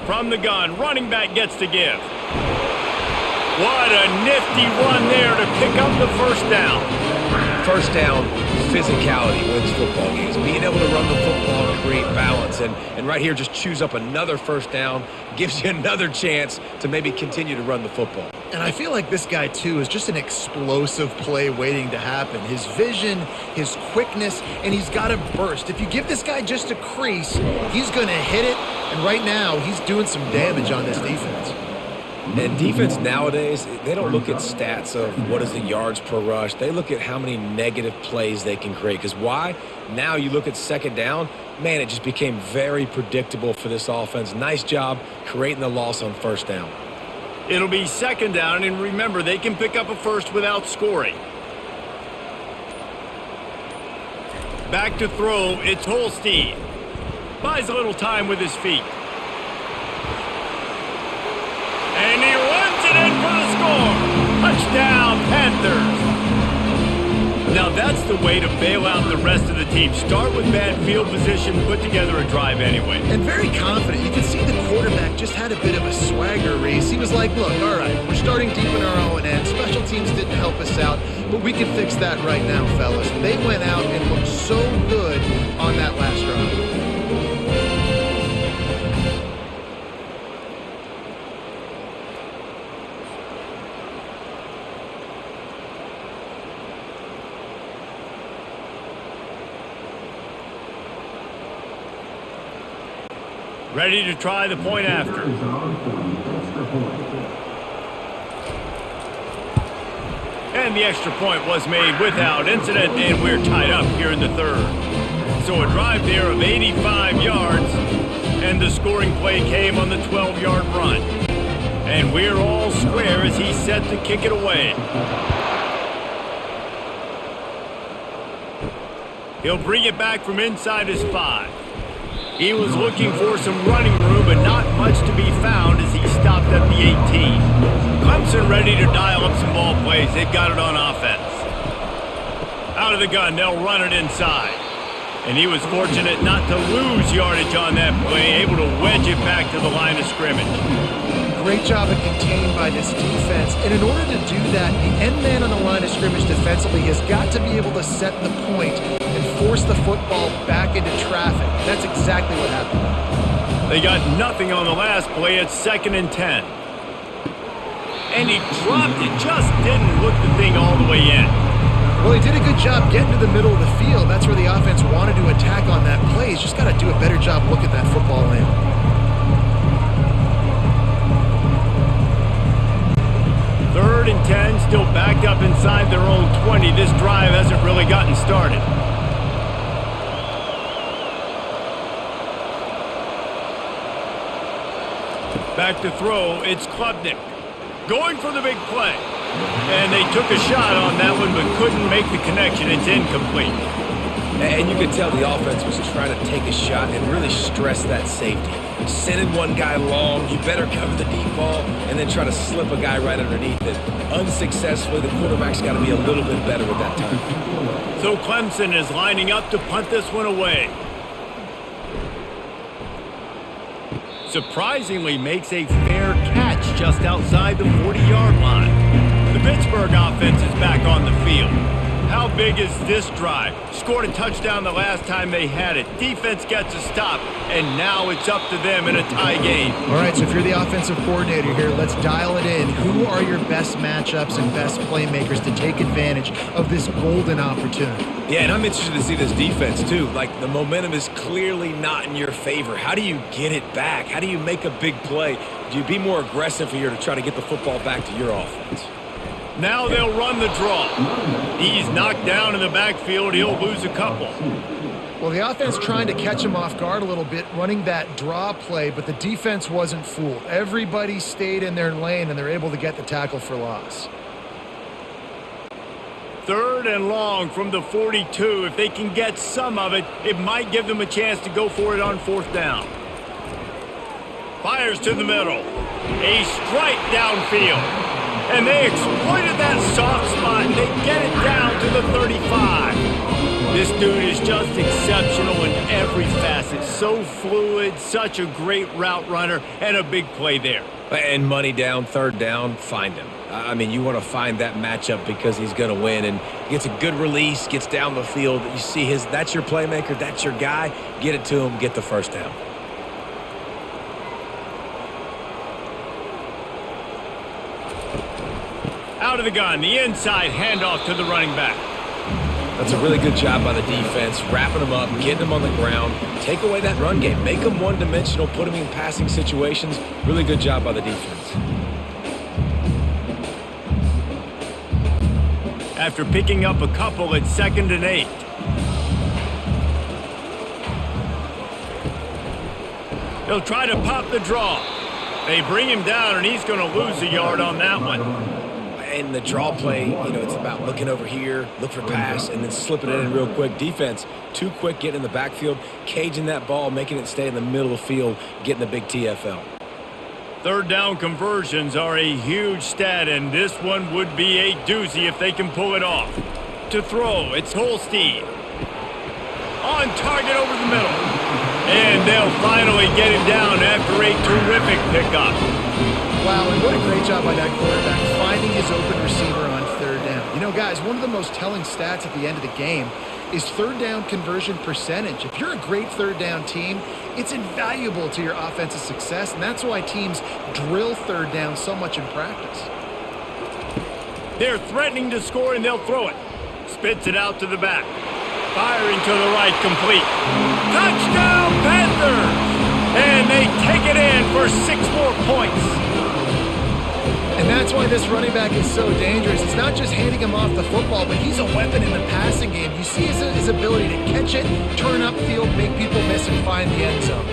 From the gun, running back gets to give. What a nifty run there to pick up the 1st down. 1st down, physicality wins football games. Being able to run the football and create balance. And right here, just choose up another 1st down. Gives you another chance to maybe continue to run the football. And I feel like this guy, too, is just an explosive play waiting to happen. His vision, his quickness, and he's got a burst. If you give this guy just a crease, he's going to hit it. And right now, he's doing some damage on this defense. And defense nowadays, they don't look at stats of what is the yards per rush. They look at how many negative plays they can create. Because why? Now you look at 2nd down, man, it just became very predictable for this offense. Nice job creating the loss on 1st down. It'll be 2nd down, and remember, they can pick up a first without scoring. Back to throw, it's Holstein. Buys a little time with his feet. And he runs it in for the score. Touchdown, Panthers. Now that's the way to bail out the rest of the team. Start with bad field position, put together a drive anyway. And very confident. You can see the quarterback just had a bit of a swagger race. He was like, look, all right, we're starting deep in our own end. Special teams didn't help us out, but we can fix that right now, fellas. They went out and looked so good on that last drive. Ready to try the point after. And the extra point was made without incident, and we're tied up here in the 3rd. So a drive there of 85 yards, and the scoring play came on the 12-yard run. And we're all square as he's set to kick it away. He'll bring it back from inside his 5. He was looking for some running room, but not much to be found as he stopped at the 18. Clemson ready to dial up some ball plays. They've got it on offense. Out of the gun, they'll run it inside. And he was fortunate not to lose yardage on that play, able to wedge it back to the line of scrimmage. Great job of contained by this defense. And in order to do that, the end man on the line of scrimmage defensively has got to be able to set the point and force the football back into traffic. That's exactly what happened. They got nothing on the last play. It's 2nd and 10. And he dropped it, just didn't look the thing all the way in. Well, he did a good job getting to the middle of the field. That's where the offense wanted to attack on that play. He's just got to do a better job looking that football in. Third and 10, still backed up inside their own 20. This drive hasn't really gotten started. Back to throw, it's Klubnik. Going for the big play. And they took a shot on that one, but couldn't make the connection. It's incomplete. And you could tell the offense was trying to take a shot and really stress that safety. Sending one guy long, you better cover the deep ball, and then try to slip a guy right underneath it. Unsuccessfully, the quarterback's got to be a little bit better with that time. So Clemson is lining up to punt this one away. Surprisingly makes a fair catch just outside the 40-yard line. The Pittsburgh offense is back on the field. How big is this drive? Scored a touchdown the last time they had it. Defense gets a stop, and now it's up to them in a tie game. All right, so if you're the offensive coordinator here, let's dial it in. Who are your best matchups and best playmakers to take advantage of this golden opportunity? Yeah, and I'm interested to see this defense, too. Like, the momentum is clearly not in your favor. How do you get it back? How do you make a big play? Do you be more aggressive here to try to get the football back to your offense? Now they'll run the draw. He's knocked down in the backfield. He'll lose a couple. Well, the offense trying to catch him off guard a little bit, running that draw play, but the defense wasn't fooled. Everybody stayed in their lane, and they're able to get the tackle for loss. 3rd and long from the 42. If they can get some of it, it might give them a chance to go for it on 4th down. Fires to the middle. A strike downfield. And they exploited that soft spot, and they get it down to the 35. This dude is just exceptional in every facet. So fluid, such a great route runner, and a big play there. And money down, 3rd down, find him. I mean, you want to find that matchup because he's going to win, and he gets a good release, gets down the field. You see that's your playmaker, that's your guy. Get it to him, get the 1st down. Out of the gun, the inside handoff to the running back. That's a really good job by the defense, wrapping them up, getting them on the ground, take away that run game, make them one-dimensional, put them in passing situations. Really good job by the defense. After picking up a couple, it's 2nd and 8. They'll try to pop the draw. They bring him down, and he's going to lose a yard on that one. And the draw play, it's about looking over here, look for pass, and then slipping it in real quick. Defense, too quick getting in the backfield, caging that ball, making it stay in the middle of the field, getting the big TFL. 3rd down conversions are a huge stat, and this one would be a doozy if they can pull it off. To throw, it's Holstein. On target over the middle. And they'll finally get him down after a terrific pickup. Wow, and what a great job by that quarterback finding his open receiver on 3rd down. You know, guys, one of the most telling stats at the end of the game is 3rd down conversion percentage. If you're a great 3rd down team, it's invaluable to your offensive success, and that's why teams drill 3rd down so much in practice. They're threatening to score, and they'll throw it. Spits it out to the back. Firing to the right, complete. Touchdown, Panthers! And they take it in for 6 more points. And that's why this running back is so dangerous. It's not just handing him off the football, but he's a weapon in the passing game. You see his ability to catch it, turn upfield, make people miss, and find the end zone.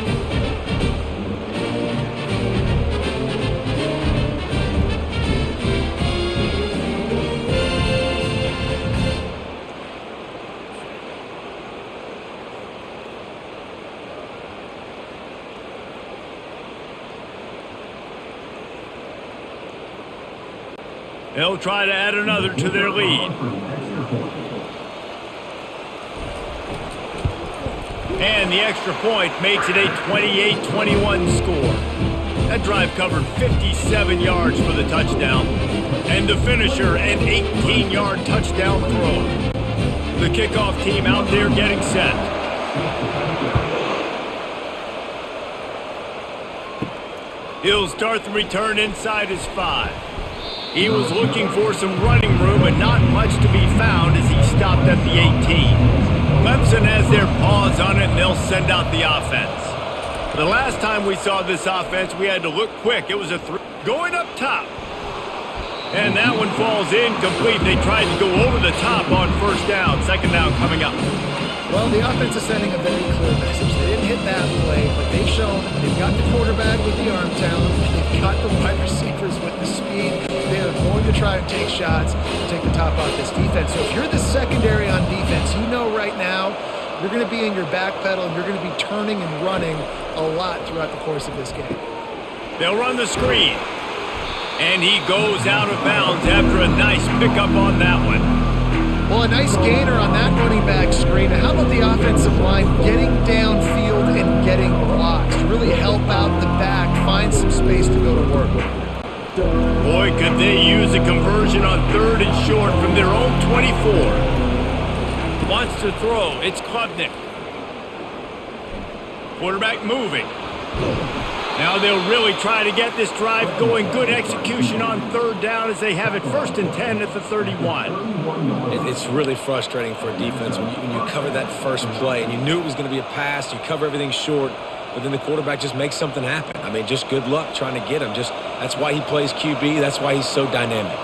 They'll try to add another to their lead. And the extra point makes it a 28-21 score. That drive covered 57 yards for the touchdown. And the finisher, an 18-yard touchdown throw. The kickoff team out there getting set. He'll start the return inside his 5. He was looking for some running room, but not much to be found as he stopped at the 18. Clemson has their paws on it, and they'll send out the offense. The last time we saw this offense, we had to look quick. It was a 3 going up top. And that one falls incomplete. They tried to go over the top on first down. Second down coming up. Well, the offense is sending a very clear message. They didn't hit that play, but they've shown they've got the quarterback with the arm talent. They've got the wide receivers with the speed. They are going to try and take shots to take the top off this defense. So if you're the secondary on defense, you know right now you're going to be in your back pedal and you're going to be turning and running a lot throughout the course of this game. They'll run the screen. And he goes out of bounds after a nice pickup on that one. Well, a nice gainer on that running back screen. Now, how about the offensive line getting downfield and getting blocks to really help out the back, find some space to go to work? Boy, could they use a conversion on 3rd and short from their own 24. Wants to throw. It's Klubnik. Quarterback moving. Now they'll really try to get this drive going. Good execution on 3rd down as they have it 1st and 10 at the 31. It's really frustrating for a defense when you cover that first play and you knew it was going to be a pass. You cover everything short, but then the quarterback just makes something happen. I mean, just good luck trying to get him. That's why he plays QB. That's why he's so dynamic.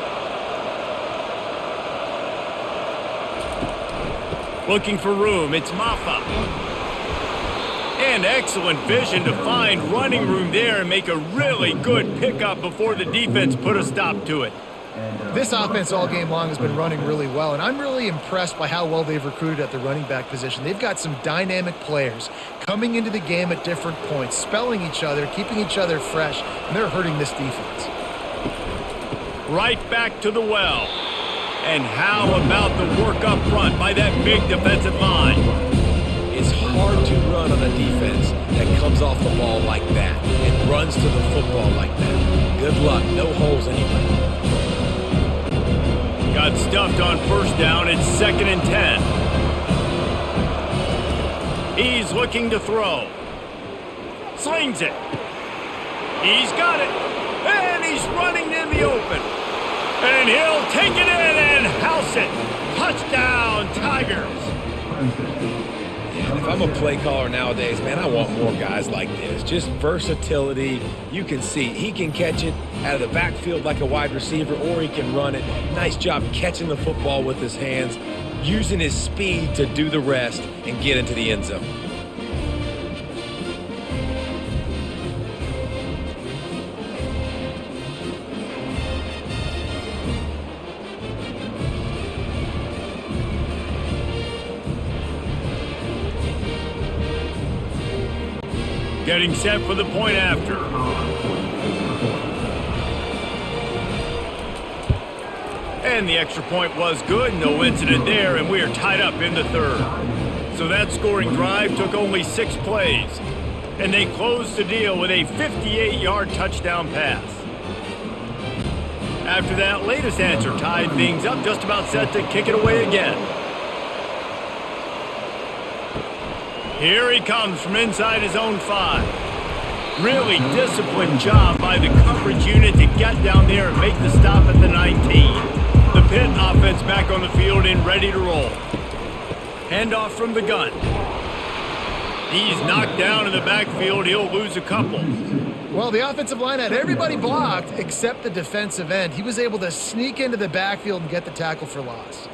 Looking for room. It's Maffa. And excellent vision to find running room there and make a really good pickup before the defense put a stop to it. This offense all game long has been running really well, and I'm really impressed by how well they've recruited at the running back position. They've got some dynamic players coming into the game at different points, spelling each other, keeping each other fresh, and they're hurting this defense. Right back to the well. And how about the work up front by that big defensive line? It's hard to run on a defense that comes off the ball like that and runs to the football like that. Good luck. No holes anyway. Got stuffed on 1st down. It's 2nd and 10. He's looking to throw. Slings it. He's got it. And he's running in the open. And he'll take it in and house it. Touchdown, Tigers. If I'm a play caller nowadays, man, I want more guys like this. Just versatility. You can see he can catch it out of the backfield like a wide receiver, or he can run it. Nice job catching the football with his hands, using his speed to do the rest and get into the end zone. Getting set for the point after. And the extra point was good. No incident there, and we are tied up in the 3rd. So that scoring drive took only 6 plays. And they closed the deal with a 58-yard touchdown pass. After that latest answer tied things up, just about set to kick it away again. Here he comes from inside his own 5. Really disciplined job by the coverage unit to get down there and make the stop at the 19. The Pitt offense back on the field and ready to roll. Handoff from the gun. He's knocked down in the backfield. He'll lose a couple. Well, the offensive line had everybody blocked except the defensive end. He was able to sneak into the backfield and get the tackle for loss.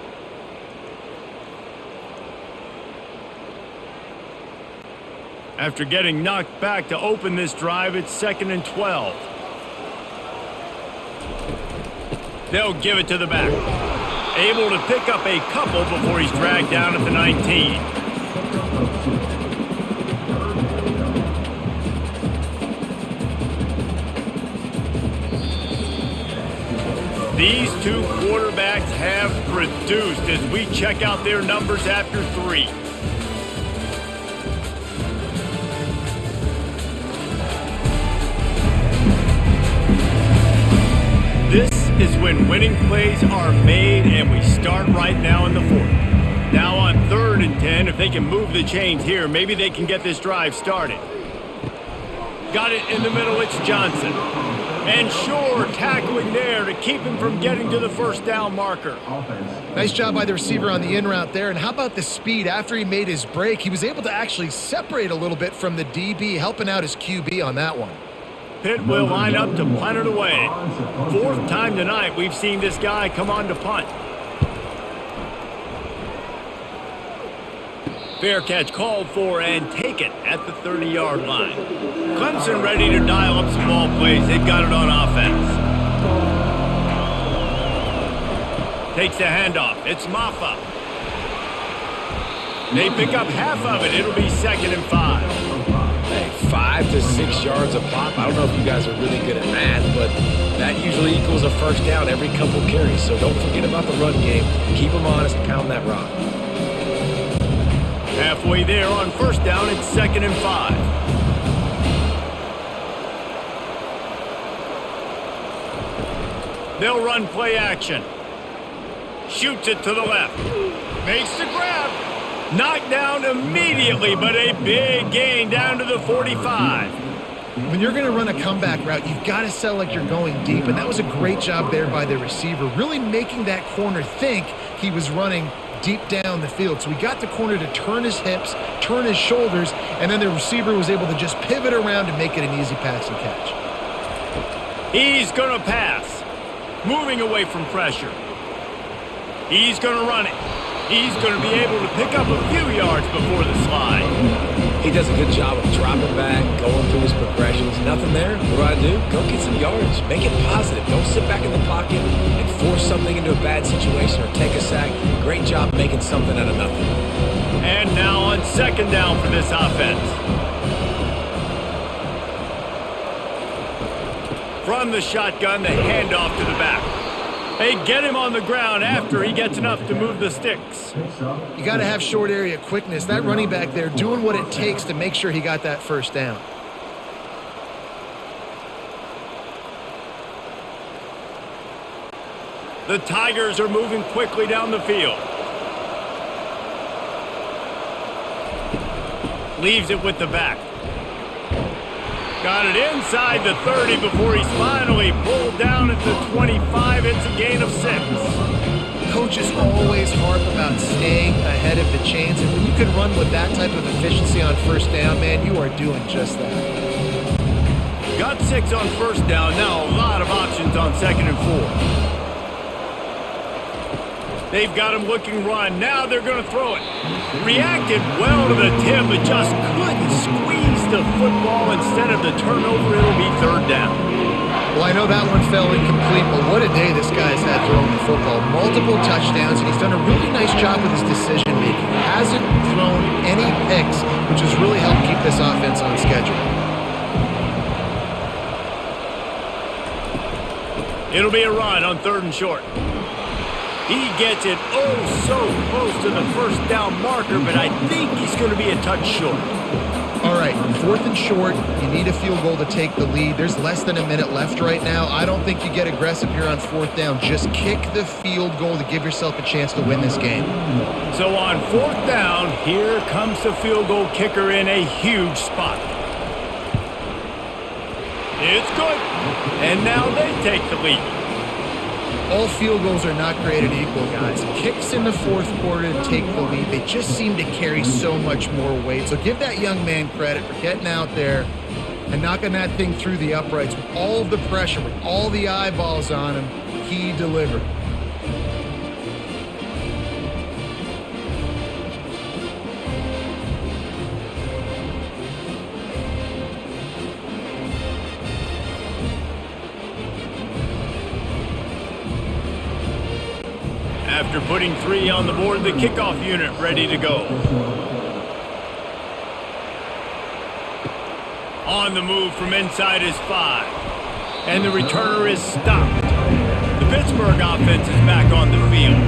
After getting knocked back to open this drive, it's 2nd and 12. They'll give it to the back. Able to pick up a couple before he's dragged down at the 19. These two quarterbacks have produced as we check out their numbers after 3. This is when winning plays are made, and we start right now in the 4th. Now on 3rd and 10, if they can move the chains here, maybe they can get this drive started. Got it in the middle, it's Johnson. And Shore tackling there to keep him from getting to the first down marker. Nice job by the receiver on the in route there. And how about the speed? After he made his break, he was able to actually separate a little bit from the DB, helping out his QB on that one. Pitt will line up to punt it away. 4th time tonight we've seen this guy come on to punt. Fair catch called for and taken at the 30-yard line. Clemson ready to dial up some ball plays. They've got it on offense. Takes the handoff. It's Maffa. They pick up half of it. It'll be 2nd and 5. Hey, 5 to 6 yards a pop. I don't know if you guys are really good at math, but that usually equals a first down every couple carries. So don't forget about the run game. Keep them honest, pound that rock. Halfway there on 1st down, it's 2nd and 5. They'll run play action. Shoots it to the left. Makes the grab. Knocked down immediately, but a big gain down to the 45. When you're going to run a comeback route, you've got to sell like you're going deep, and that was a great job there by the receiver, really making that corner think he was running deep down the field. So we got the corner to turn his hips, turn his shoulders, and then the receiver was able to just pivot around and make it an easy pass and catch. He's going to pass, moving away from pressure. He's going to run it. He's going to be able to pick up a few yards before the slide. He does a good job of dropping back, going through his progressions. Nothing there. What do? Go get some yards. Make it positive. Don't sit back in the pocket and force something into a bad situation or take a sack. Great job making something out of nothing. And now on 2nd down for this offense. From the shotgun, the handoff to the back. They get him on the ground after he gets enough to move the sticks. You got to have short area quickness. That running back there doing what it takes to make sure he got that first down. The Tigers are moving quickly down the field. Leaves it with the back. Got it inside the 30 before he's finally pulled down at the 25. It's a gain of 6. Coaches always harp about staying ahead of the chains, and when you can run with that type of efficiency on first down, man, you are doing just that. Got 6 on first down. Now a lot of options on 2nd and 4. They've got him looking run. Now they're going to throw it. Reacted well to the tip, but just couldn't squeeze the football. Instead of the turnover, it'll be 3rd down. Well, I know that one fell incomplete, but what a day this guy's had throwing the football. Multiple touchdowns, and he's done a really nice job with his decision-making. Hasn't thrown any picks, which has really helped keep this offense on schedule. It'll be a run on 3rd and short. He gets it so close to the first down marker, but I think he's going to be a touch short. All right, 4th and short. You need a field goal to take the lead. There's less than a minute left right now. I don't think you get aggressive here on 4th down. Just kick the field goal to give yourself a chance to win this game. So on 4th down, here comes the field goal kicker in a huge spot. It's good. And now they take the lead. All field goals are not created equal, guys. Kicks in the 4th quarter to take the lead. They just seem to carry so much more weight. So give that young man credit for getting out there and knocking that thing through the uprights with all of the pressure, with all the eyeballs on him. He delivered. After putting 3 on the board, the kickoff unit ready to go. On the move from inside his 5. And the returner is stopped. The Pittsburgh offense is back on the field.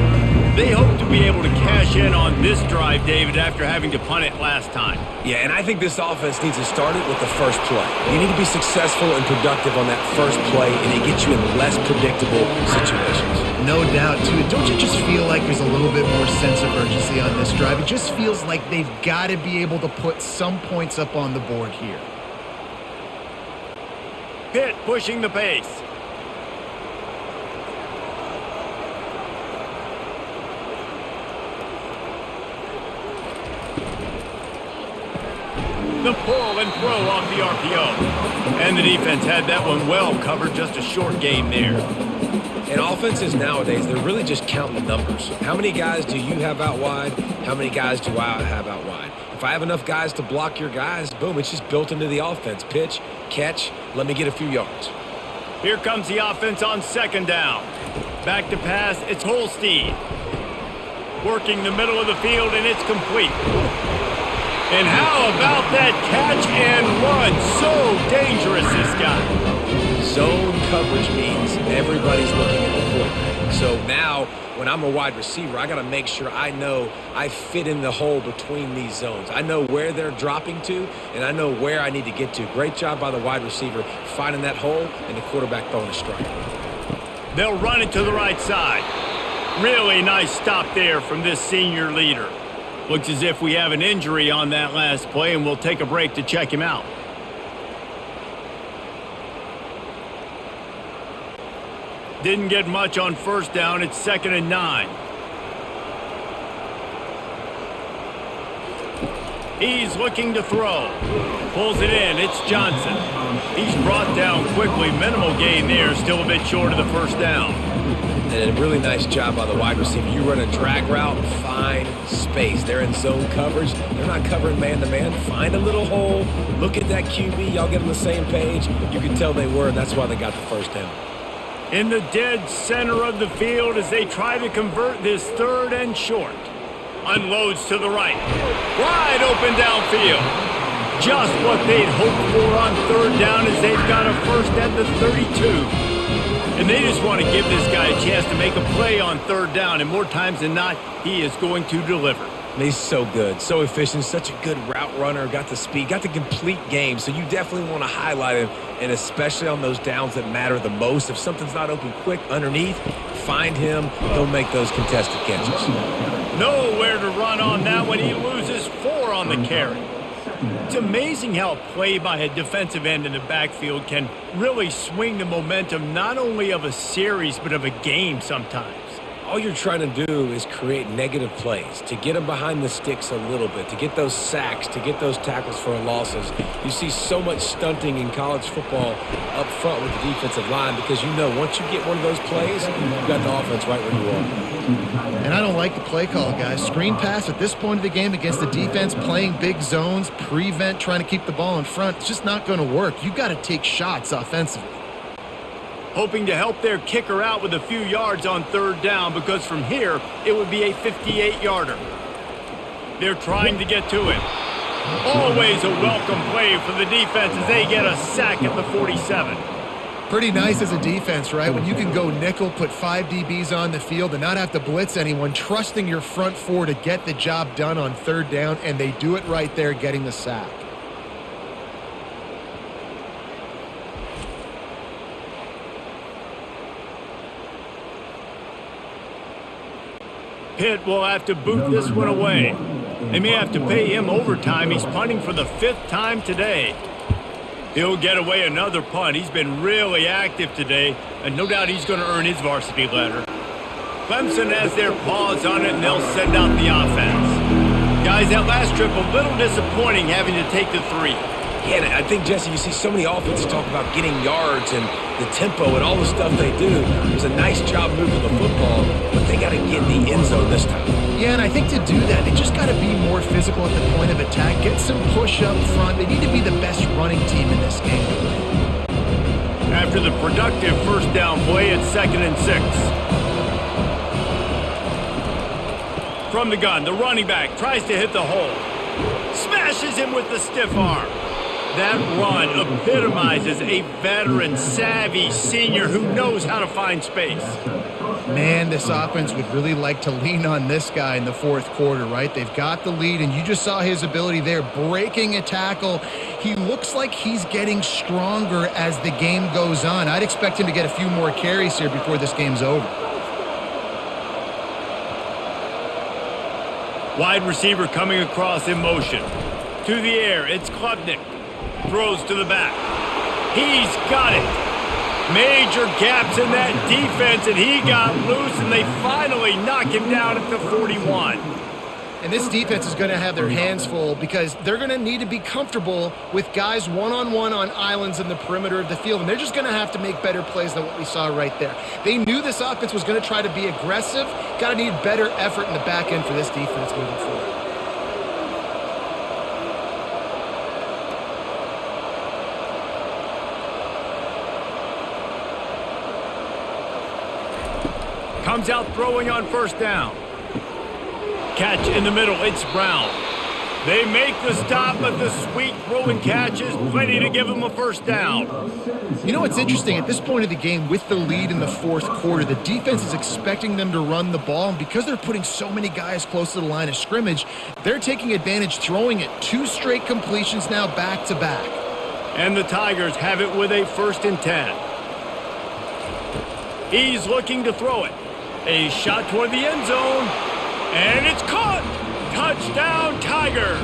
They hope to be able to cash in on this drive, David, after having to punt it last time. Yeah, and I think this offense needs to start it with the first play. You need to be successful and productive on that first play, and it gets you in less predictable situations. No doubt, too. Don't you just feel like there's a little bit more sense of urgency on this drive? It just feels like they've got to be able to put some points up on the board here. Pitt pushing the pace. The pull and throw off the RPO. And the defense had that one well covered, just a short game there. And offenses nowadays, they're really just counting numbers. How many guys do you have out wide? How many guys do I have out wide? If I have enough guys to block your guys, boom, it's just built into the offense. Pitch, catch, let me get a few yards. Here comes the offense on second down. Back to pass, it's Holstein. Working the middle of the field, and it's complete. And how about that catch and run? So dangerous, this guy. Zone coverage means everybody's looking at the quarterback. So now, when I'm a wide receiver, I got to make sure I know I fit in the hole between these zones. I know where they're dropping to, and I know where I need to get to. Great job by the wide receiver finding that hole, and the quarterback throwing a strike. They'll run it to the right side. Really nice stop there from this senior leader. Looks as if we have an injury on that last play, and we'll take a break to check him out. Didn't get much on first down. It's 2nd and 9. He's looking to throw. Pulls it in. It's Johnson. He's brought down quickly. Minimal gain there. Still a bit short of the first down. And a really nice job by the wide receiver. You run a drag route, find space. They're in zone coverage. They're not covering man-to-man. Find a little hole. Look at that QB. Y'all get on the same page. You can tell they were, and that's why they got the first down. In the dead center of the field as they try to convert this 3rd and short. Unloads to the right. Wide open downfield. Just what they'd hoped for on 3rd down as they've got a first at the 32. And they just want to give this guy a chance to make a play on 3rd down, and more times than not, he is going to deliver. And he's so good, so efficient, such a good route runner, got the speed, got the complete game, so you definitely want to highlight him, and especially on those downs that matter the most. If something's not open quick underneath, find him, he'll make those contested catches. Nowhere to run on that one. He loses 4 on the carry. It's amazing how a play by a defensive end in the backfield can really swing the momentum not only of a series but of a game sometimes. All you're trying to do is create negative plays, to get them behind the sticks a little bit, to get those sacks, to get those tackles for losses. You see so much stunting in college football up front with the defensive line because you know once you get one of those plays, you've got the offense right where you are. And I don't like the play call, guys. Screen pass at this point of the game against the defense, playing big zones, prevent, trying to keep the ball in front. It's just not going to work. You've got to take shots offensively. Hoping to help their kicker out with a few yards on 3rd down because from here, it would be a 58-yarder. They're trying to get to it. Always a welcome play for the defense as they get a sack at the 47. Pretty nice as a defense, right? When you can go nickel, put 5 DBs on the field and not have to blitz anyone, trusting your front 4 to get the job done on 3rd down, and they do it right there, getting the sack. Pitt will have to boot this one away. They may have to pay him overtime. He's punting for the 5th time today. He'll get away another punt. He's been really active today, and no doubt he's going to earn his varsity letter. Clemson has their paws on it, and they'll send out the offense. Guys, that last trip, a little disappointing having to take the 3. Yeah, and I think, Jesse, you see so many offenses talk about getting yards and the tempo and all the stuff they do. It was a nice job moving the football, but they got to get in the end zone this time. Yeah, and I think to do that, they just got to be more physical at the point of attack, get some push up front. They need to be the best running team in this game. After the productive first down play, it's 2nd and 6. From the gun, the running back tries to hit the hole. Smashes him with the stiff arm. That run epitomizes a veteran, savvy senior who knows how to find space. Man, this offense would really like to lean on this guy in the fourth quarter, right? They've got the lead, and you just saw his ability there, breaking a tackle. He looks like he's getting stronger as the game goes on. I'd expect him to get a few more carries here before this game's over. Wide receiver coming across in motion. To the air, it's Klubnik. Throws to the back. He's got it. Major gaps in that defense, and he got loose, and they finally knock him down at the 41. And this defense is going to have their hands full because they're going to need to be comfortable with guys one-on-one on islands in the perimeter of the field, and they're just going to have to make better plays than what we saw right there. They knew this offense was going to try to be aggressive. Got to need better effort in the back end for this defense moving forward. Comes out throwing on first down. Catch in the middle, it's Brown. They make the stop, but the sweet throw and catch is plenty to give them a first down. You know what's interesting? At this point of the game, with the lead in the fourth quarter, the defense is expecting them to run the ball, and because they're putting so many guys close to the line of scrimmage, they're taking advantage, throwing it 2 straight completions now back-to-back. And the Tigers have it with a 1st and 10. He's looking to throw it. A shot toward the end zone, and it's caught! Touchdown, Tigers!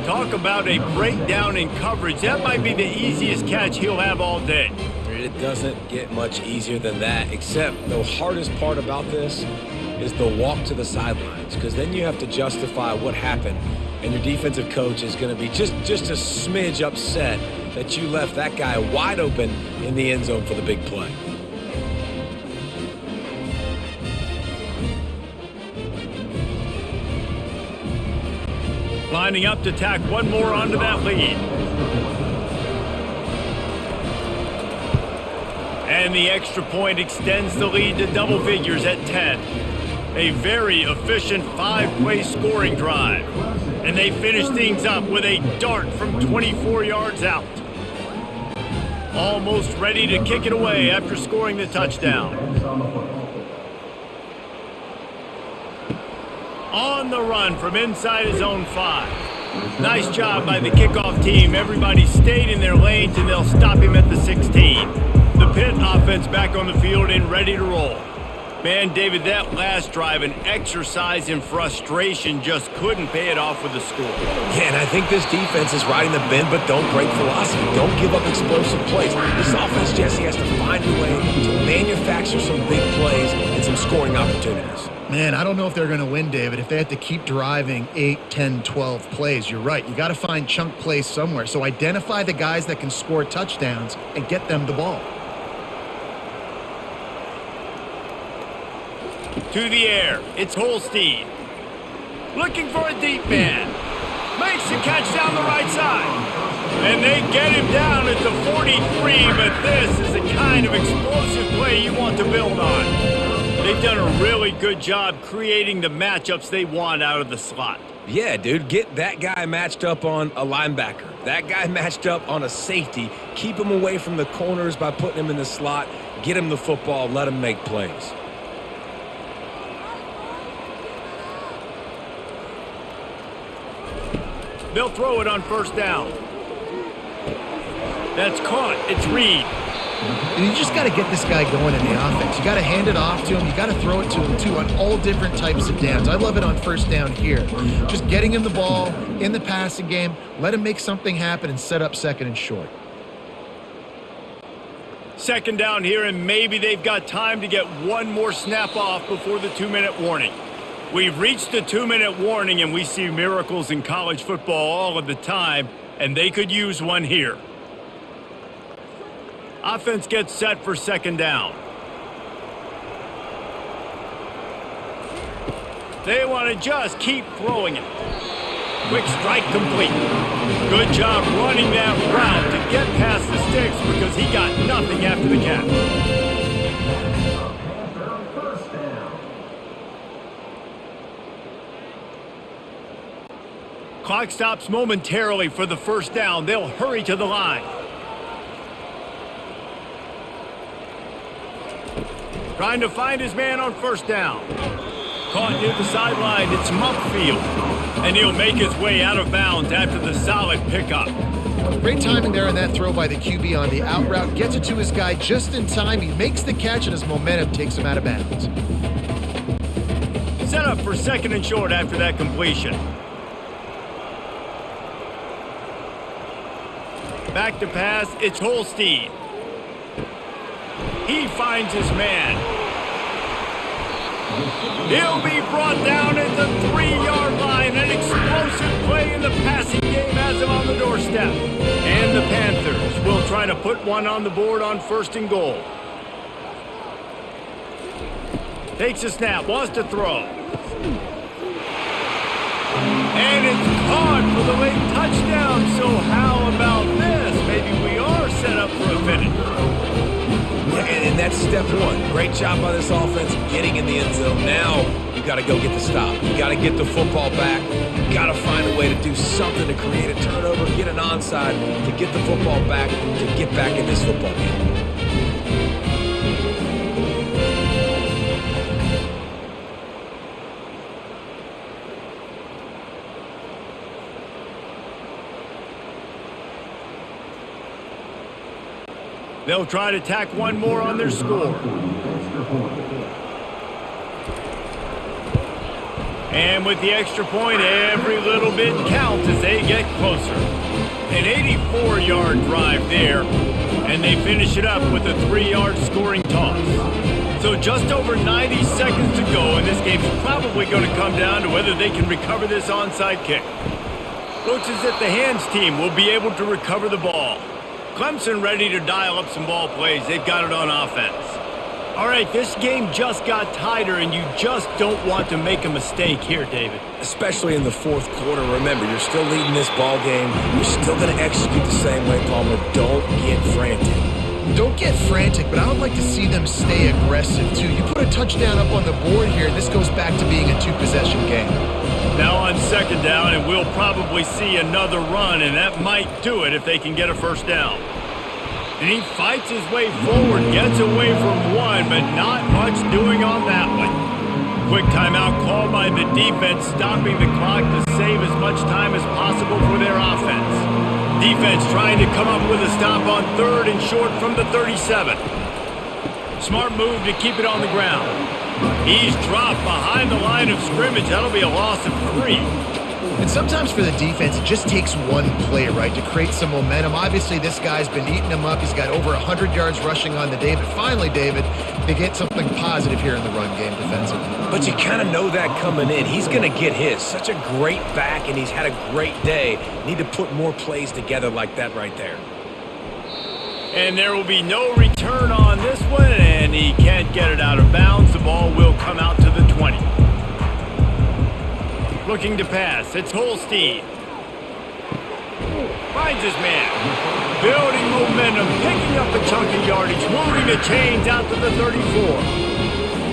Talk about a breakdown in coverage. That might be the easiest catch he'll have all day. It doesn't get much easier than that, except the hardest part about this is the walk to the sidelines, because then you have to justify what happened, and your defensive coach is going to be just a smidge upset that you left that guy wide open in the end zone for the big play. Lining up to tack one more onto that lead. And the extra point extends the lead to double figures at 10. A very efficient 5-play scoring drive. And they finish things up with a dart from 24 yards out. Almost ready to kick it away after scoring the touchdown. On the run from inside his own 5. Nice job by the kickoff team. Everybody stayed in their lanes, and they'll stop him at the 16. The Pitt offense back on the field and ready to roll. Man, David, that last drive, an exercise in frustration, just couldn't pay it off with the score. Yeah, and I think this defense is riding the bend but don't break philosophy. Don't give up explosive plays. This offense, Jesse, has to find a way to manufacture some big plays and some scoring opportunities. Man, I don't know if they're going to win, David, if they have to keep driving 8, 10, 12 plays. You're right. You got to find chunk plays somewhere. So identify the guys that can score touchdowns and get them the ball. To the air, it's Holstein. Looking for a deep man. Makes the catch down the right side. And they get him down at the 43, but this is the kind of explosive play you want to build on. They've done a really good job creating the matchups they want out of the slot. Yeah, dude, get that guy matched up on a linebacker. That guy matched up on a safety. Keep him away from the corners by putting him in the slot. Get him the football. Let him make plays. They'll throw it on first down. That's caught. It's Reed. And you just got to get this guy going in the offense. You got to hand it off to him. You got to throw it to him, too, on all different types of downs. I love it on first down here. Just getting him the ball in the passing game, let him make something happen and set up 2nd and short. 2nd down here, and maybe they've got time to get one more snap off before the 2-minute warning. We've reached the 2-minute warning, and we see miracles in college football all of the time, and they could use one here. Offense gets set for 2nd down. They want to just keep throwing it. Quick strike complete. Good job running that route to get past the sticks because he got nothing after the catch. Clock stops momentarily for the first down. They'll hurry to the line. Trying to find his man on first down. Caught near the sideline. It's upfield. And he'll make his way out of bounds after the solid pickup. Great timing there on that throw by the QB on the out route. Gets it to his guy just in time. He makes the catch, and his momentum takes him out of bounds. Set up for second and short after that completion. Back to pass, it's Holstein. He finds his man. He'll be brought down at the 3-yard line. An explosive play in the passing game has him on the doorstep. And the Panthers will try to put one on the board on first and goal. Takes a snap, wants to throw. And it's caught for the late touchdown. So how about this? Maybe we are set up for a finish. Yeah, and that's step one. Great job by this offense getting in the end zone. Now you got to go get the stop. You got to get the football back. You got to find a way to do something to create a turnover, get an onside, to get the football back, to get back in this football game. They'll try to tack one more on their score. And with the extra point, every little bit counts as they get closer. An 84-yard drive there, and they finish it up with a 3-yard scoring toss. So just over 90 seconds to go, and this game's probably going to come down to whether they can recover this onside kick. Looks as if the hands team will be able to recover the ball. Clemson ready to dial up some ball plays. They've got it on offense. All right, this game just got tighter, and you just don't want to make a mistake here, David. Especially in the fourth quarter. Remember, you're still leading this ball game. You're still going to execute the same way, Palmer. Don't get frantic. Don't get frantic, but I would like to see them stay aggressive, too. You put a touchdown up on the board here, and this goes back to being a two-possession game. Now on second down, and we'll probably see another run, and that might do it if they can get a first down. And he fights his way forward, gets away from one, but not much doing on that one. Quick timeout called by the defense, stopping the clock to save as much time as possible for their offense. Defense trying to come up with a stop on third and short from the 37. Smart move to keep it on the ground. He's dropped behind the line of scrimmage. That'll be a loss of 3. And sometimes for the defense, it just takes one play, right, to create some momentum. Obviously, this guy's been eating him up. He's got over 100 yards rushing on the day. But finally, David, they get something positive here in the run game defensively. But you kind of know that coming in. He's going to get his. Such a great back, and he's had a great day. Need to put more plays together like that right there. And there will be no return on this one, and he can't get it out of bounds. The ball will come out to the 20. Looking to pass, it's Holstein. Finds his man. Building momentum, picking up a chunk of yardage, moving the chains out to the 34.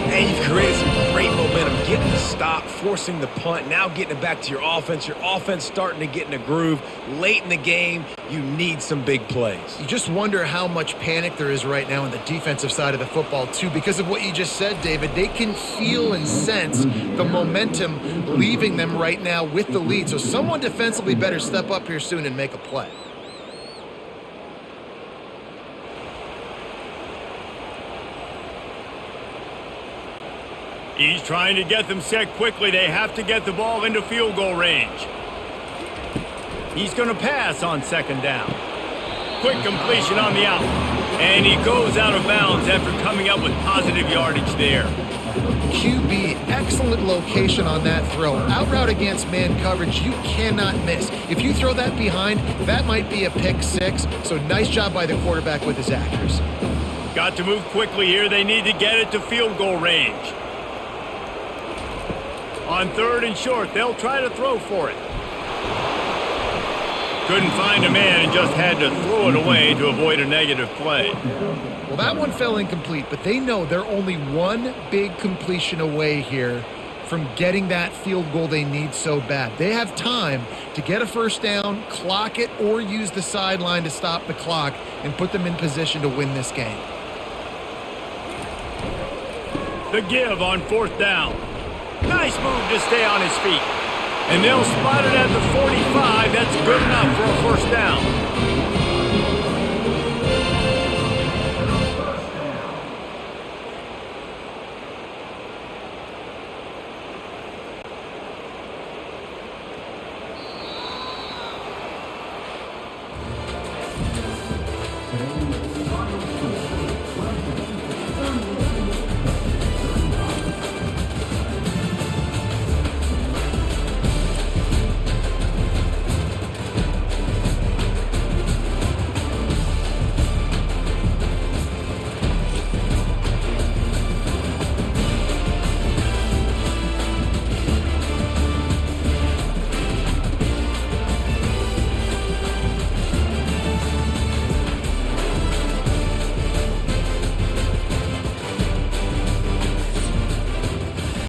And you've created some great momentum, getting the stop, forcing the punt, now getting it back to your offense. Your offense starting to get in a groove. Late in the game, you need some big plays. You just wonder how much panic there is right now on the defensive side of the football, too. Because of what you just said, David, they can feel and sense the momentum leaving them right now with the lead. So someone defensively better step up here soon and make a play. He's trying to get them set quickly. They have to get the ball into field goal range. He's going to pass on second down. Quick completion on the out. And he goes out of bounds after coming up with positive yardage there. QB, excellent location on that throw. Out route against man coverage, you cannot miss. If you throw that behind, that might be a pick six. So nice job by the quarterback with his accuracy. Got to move quickly here. They need to get it to field goal range. On third and short, they'll try to throw for it. Couldn't find a man and just had to throw it away to avoid a negative play. Well, that one fell incomplete, but they know they're only one big completion away here from getting that field goal they need so bad. They have time to get a first down, clock it, or use the sideline to stop the clock and put them in position to win this game. The give on 4th down. Nice move to stay on his feet. And they'll spot it at the 45. That's good enough for a first down.